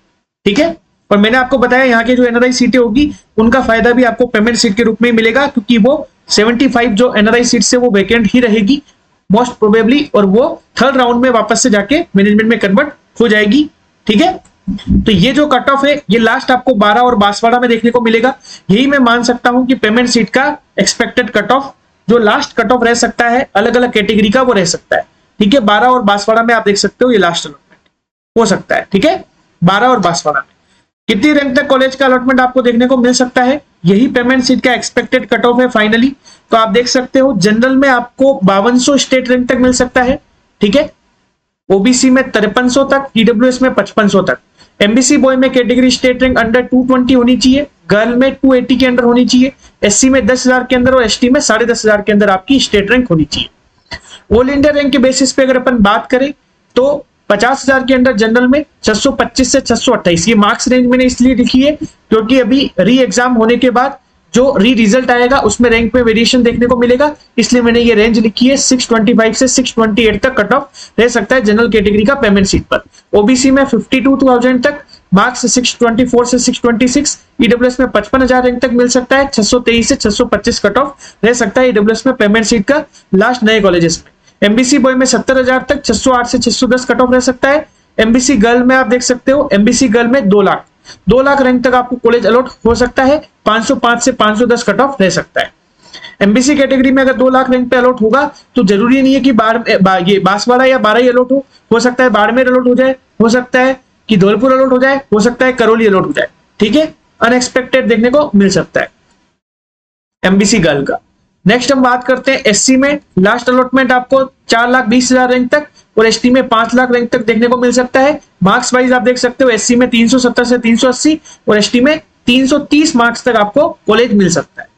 ठीक है, और मैंने आपको बताया यहाँ के जो एनआरआई सीटें होगी उनका फायदा भी आपको पेमेंट सीट के रूप में मिलेगा, क्योंकि वो 75 जो एनआरआई सीट से वो वैकेंट ही रहेगी मोस्ट प्रोबेबली, और वो थर्ड राउंड में वापस से जाके मैनेजमेंट में कन्वर्ट हो जाएगी। ठीक है, तो ये जो कट ऑफ है ये लास्ट आपको 12 और बांसवाड़ा में देखने को मिलेगा। यही मैं मान सकता हूं कि पेमेंट सीट का एक्सपेक्टेड कट ऑफ जो लास्ट कट ऑफ रह सकता है अलग अलग कैटेगरी का वो रह सकता है। ठीक है, 12 और बांसवाड़ा में आप देख सकते हो ये लास्ट अलॉटमेंट हो सकता है। ठीक है, 12 और बांसवाड़ा में कितनी रैंक तक कॉलेज का अलॉटमेंट आपको देखने को मिल सकता है, यही पेमेंट सीट का एक्सपेक्टेड कट ऑफ है फाइनली। तो आप देख सकते हो जनरल में आपको 5200 स्टेट रैंक तक मिल सकता है। ठीक है, ओबीसी में 5300 तक, ईडब्ल्यूएस में 5500 तक। एमबीसी बॉय में कैटेगरी स्टेट रैंक अंडर 220 होनी चाहिए, गर्ल में 280 के अंदर होनी चाहिए, एससी में 10,000 के अंदर और एसटी में 10,500 के अंदर आपकी स्टेट रैंक होनी चाहिए। ऑल इंडिया रैंक के बेसिस पे अगर अपन बात करें तो 50,000 के अंदर जनरल में 625 से 628, ये मार्क्स रेंज मैंने इसलिए लिखी है क्योंकि अभी री एग्जाम होने के बाद जो री रिजल्ट आएगा उसमें रैंक में वेरिएशन देखने को मिलेगा, इसलिए मैंने ये रेंज लिखी है। 625 से 628 तक कट ऑफ रह सकता है जनरल कैटेगरी का पेमेंट सीट पर। ओबीसी में 52,000 तक, मार्क्स 624 से 626, ईडब्ल्यूएस में 55,000 रैंक तक मिल सकता है, 623 से 625 कट ऑफ रह सकता है ईडब्ल्यूएस में पेमेंट सीट का लास्ट नए कॉलेजेस में। एमबीसी बॉय में 70,000 तक, 608 से 610 कट ऑफ रह सकता है। एमबीसी गर्ल में आप देख सकते हो, एमबीसी गर्ल में 2 लाख रैंक तक आपको कॉलेज अलॉट हो सकता है, 505 से 510 कट ऑफ रह सकता है। एमबीसी कैटेगरी में अगर 2 लाख रैंक पे अलॉट होगा तो जरूरी नहीं है कि ये बांसवाड़ा या बाराई अलॉट हो सकता है बाड़मेर अलॉट हो जाए, हो सकता है कि धौलपुर अलॉट हो जाए, हो सकता है करौली अलॉट हो जाए, ठीक है, अनएक्सपेक्टेड देखने को मिल सकता है एमबीसी गर्ल का। नेक्स्ट हम बात करते हैं एससी में, लास्ट अलॉटमेंट आपको 4,20,000 रैंक तक और एसटी में 5 लाख रैंक तक देखने को मिल सकता है। मार्क्स वाइज आप देख सकते हो एससी में 370 से 380 और एसटी में 330 मार्क्स तक आपको कॉलेज मिल सकता है,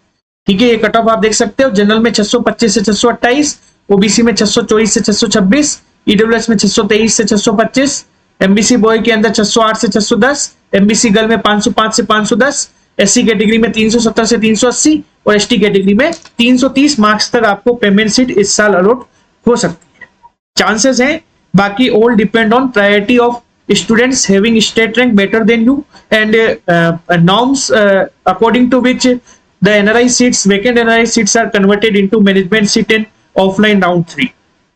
ठीक है, ये कट ऑफ आप देख सकते हो। जनरल में 625 से 628, ओबीसी में 624 से 626, ईडब्ल्यूएस में 623 से 625, एमबीसी बॉय के अंदर 608 से 610, एमबीसी गर्ल में 505 से 510, एससी कैटेगरी में 370 से 380 और एसटी कैटेगरी में 330 मार्क्स तक आपको पेमेंट सीट इस साल अलॉट हो सकती है, चांसेस हैं। बाकी all depend on priority of students having state rank better than you and norms according to which the NRI seats, vacant NRI seats are converted into management seat in offline round 3,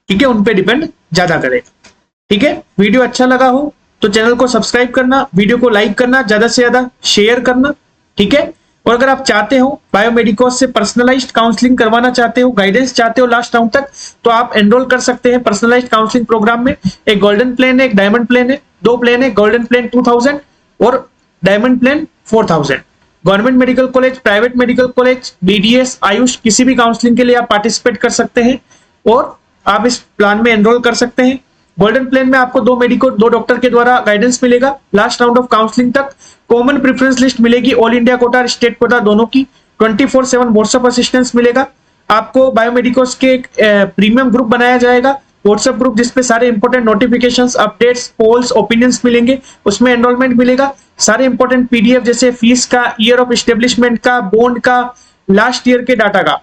ठीक है, उन पे depend ज्यादा करेगा, ठीक है। Video अच्छा लगा हो तो चैनल को सब्सक्राइब करना, वीडियो को लाइक करना, ज्यादा से ज्यादा शेयर करना, ठीक है। और अगर आप चाहते हो बायोमेडिकोस से पर्सनलाइज्ड काउंसलिंग करवाना चाहते हो, गाइडेंस चाहते हो लास्ट राउंड तक, तो आप एनरोल कर सकते हैं पर्सनलाइज्ड काउंसलिंग प्रोग्राम में। एक गोल्डन प्लान है, एक डायमंड प्लान है, 2 प्लान है, गोल्डन प्लान 2000 और diamond plan 4000। Government medical college, private medical college, BDS, Ayush, किसी भी काउंसलिंग के लिए आप पार्टिसिपेट कर सकते हैं और आप इस प्लान में एनरोल कर सकते हैं। गोल्डन प्लान में आपको 2 डॉक्टर के द्वारा गाइडेंस मिलेगा लास्ट राउंड ऑफ काउंसलिंग तक। कॉमन प्रेफरेंस लिस्ट मिलेगी ऑल इंडिया कोटा और स्टेट कोटा दोनों की। 24/7 व्हाट्सएप असिस्टेंस मिलेगा आपको। बायोमेडिकोस के एक प्रीमियम ग्रुप बनाया जाएगा, व्हाट्सएप ग्रुप, जिसपे सारे important notifications, updates, polls, opinions मिलेंगे, उसमें एनरोलमेंट मिलेगा। सारे इंपॉर्टेंट पीडीएफ जैसे फीस का, ईयर ऑफ एस्टेब्लिशमेंट का, बॉन्ड का, लास्ट ईयर के डाटा का,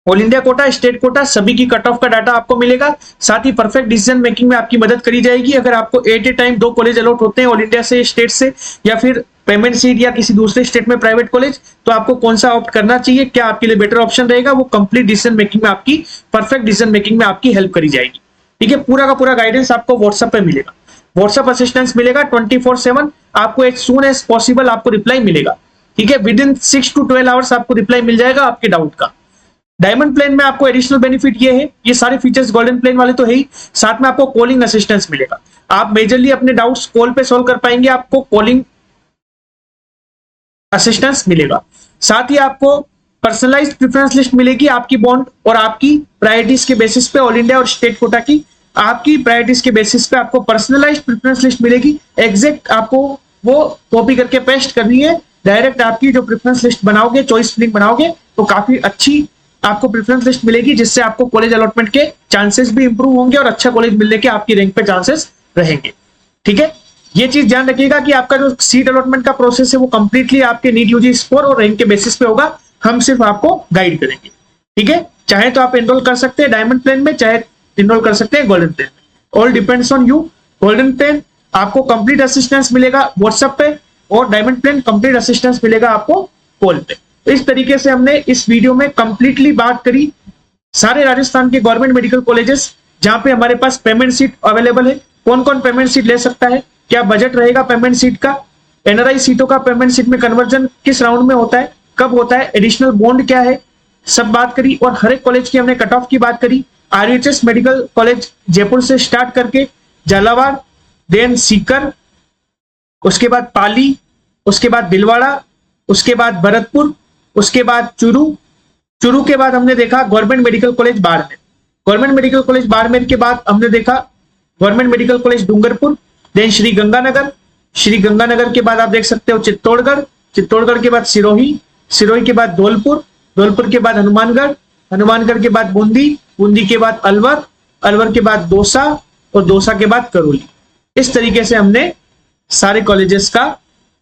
all India quota, state quota, सभी की कट ऑफ का डाटा आपको मिलेगा। साथ ही परफेक्ट डिसीजन मेकिंग में आपकी मदद करी जाएगी। अगर आपको at a time 2 college allot होते हैं ऑल इंडिया से, स्टेट से, या फिर पेमेंट सीट या किसी दूसरे स्टेट में प्राइवेट कॉलेज, तो आपको कौन सा ऑप्ट करना चाहिए, क्या आपके लिए बेटर ऑप्शन रहेगा, वो कंप्लीट डिसीजन मेकिंग में आपकी, परफेक्ट डिसीजन मेकिंग में आपकी हेल्प करी जाएगी, ठीक है। पूरा का पूरा गाइडेंस आपको व्हाट्सएप पे मिलेगा, व्हाट्सएप असिस्टेंस मिलेगा 24/7, आपको एज सून एज पॉसिबल आपको रिप्लाई मिलेगा, ठीक है। विद इन 6 to 12 आवर्स आपको रिप्लाई मिल जाएगा आपके डाउट का। डायमंड प्लान में आपको एडिशनल बेनिफिट ये है, ये सारे फीचर्स गोल्डन प्लान वाले तो है ही, साथ में आपको कॉलिंग असिस्टेंस मिलेगा। आप मेजरली अपने डाउट्स कॉल पे सॉल्व कर पाएंगे, आपको कॉलिंग असिस्टेंस मिलेगा। साथ ही आपको पर्सनलाइज्ड प्रेफरेंस लिस्ट मिलेगी आपकी बॉन्ड और आपकी प्रायोरिटीज के बेसिस पे, ऑल इंडिया और स्टेट कोटा की आपकी प्रायोरिटीज के बेसिस पे आपको पर्सनलाइज्ड प्रेफरेंस लिस्ट मिलेगी। एग्जैक्ट आपको वो कॉपी करके पेस्ट करनी है, डायरेक्ट आपकी जो प्रेफरेंस लिस्ट बनाओगे, चॉइस फिलिंग बनाओगे, तो काफी अच्छी आपको प्रेफरेंस लिस्ट मिलेगी, जिससे आपको कॉलेज अलॉटमेंट के चांसेस भी इंप्रूव होंगे और अच्छा कॉलेज मिलने के आपकी रैंक पे चांसेस रहेंगे, ठीक है। ये चीज ध्यान रखिएगा कि आपका जो सीट अलॉटमेंट का प्रोसेस है वो कंप्लीटली आपके नीट यूजी स्कोर और रैंक के बेसिस पे होगा, हम सिर्फ आपको गाइड करेंगे, ठीक है। चाहे तो आप एनरोल कर सकते हैं डायमंड प्लान में, चाहे एनरोल कर सकते हैं गोल्डन प्लान में, all depends on you. Golden plan आपको कंप्लीट असिस्टेंस मिलेगा व्हाट्सएप पे और डायमंड प्लान कंप्लीट असिस्टेंस मिलेगा आपको कॉल पे। तो इस तरीके से हमने इस वीडियो में कंप्लीटली बात करी सारे राजस्थान के गवर्नमेंट मेडिकल कॉलेजेस जहां पे हमारे पास पेमेंट सीट अवेलेबल है, कौन कौन पेमेंट सीट ले सकता है, क्या बजट रहेगा पेमेंट सीट का, एनआरआई सीटों का पेमेंट सीट में कन्वर्जन किस राउंड में होता है, कब होता है, एडिशनल बॉन्ड क्या है, सब बात करी। और हर एक कॉलेज की हमने कट ऑफ की बात करी। आरयूएचएस मेडिकल कॉलेज जयपुर से स्टार्ट करके झालावाड़, देन सीकर, उसके बाद पाली, उसके बाद भीलवाड़ा, उसके बाद भरतपुर, उसके बाद चूरू के बाद हमने देखा government medical college Barmer, government medical college Barmer के बाद हमने देखा government medical college Dungarpur, then Shri Ganganagar, Shri Ganganagar के बाद आप देख सकते हो चित्तौड़गढ़, चित्तौड़गढ़ के बाद सिरोही, सिरोही के बाद धौलपुर, धौलपुर के बाद हनुमानगढ़, हनुमानगढ़ के बाद बूंदी, बूंदी के बाद अलवर, अलवर के बाद दौसा और दौसा के बाद करौली। इस तरीके से हमने सारे कॉलेजेस का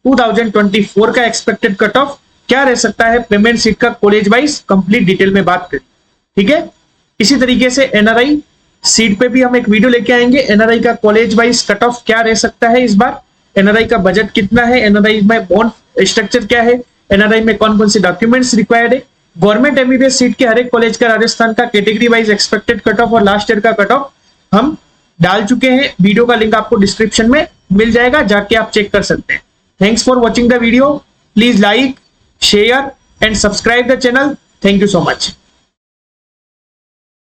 2024 का एक्सपेक्टेड कट ऑफ क्या रह सकता है पेमेंट सीट का कॉलेज वाइज कंप्लीट डिटेल में बात करें। ठीक है, इसी तरीके से एनआरआई सीट पे भी हम एक वीडियो लेके आएंगे। एनआरआई का कॉलेज वाइज कट ऑफ क्या रह सकता है इस बार, एनआरआई का बजट कितना है, एनआरआई में बॉन्ड स्ट्रक्चर क्या है, एनआरआई में कौन कौन से डॉक्यूमेंट्स रिक्वायर्ड है, गवर्नमेंट एमबीबीएस सीट के हर एक कॉलेज का राजस्थान का category wise expected cut off और लास्ट ईयर का कट ऑफ हम डाल चुके हैं। वीडियो का लिंक आपको डिस्क्रिप्शन में मिल जाएगा, जाके आप चेक कर सकते हैं। Thanks for watching the video, please like, share and subscribe the channel. Thank you so much.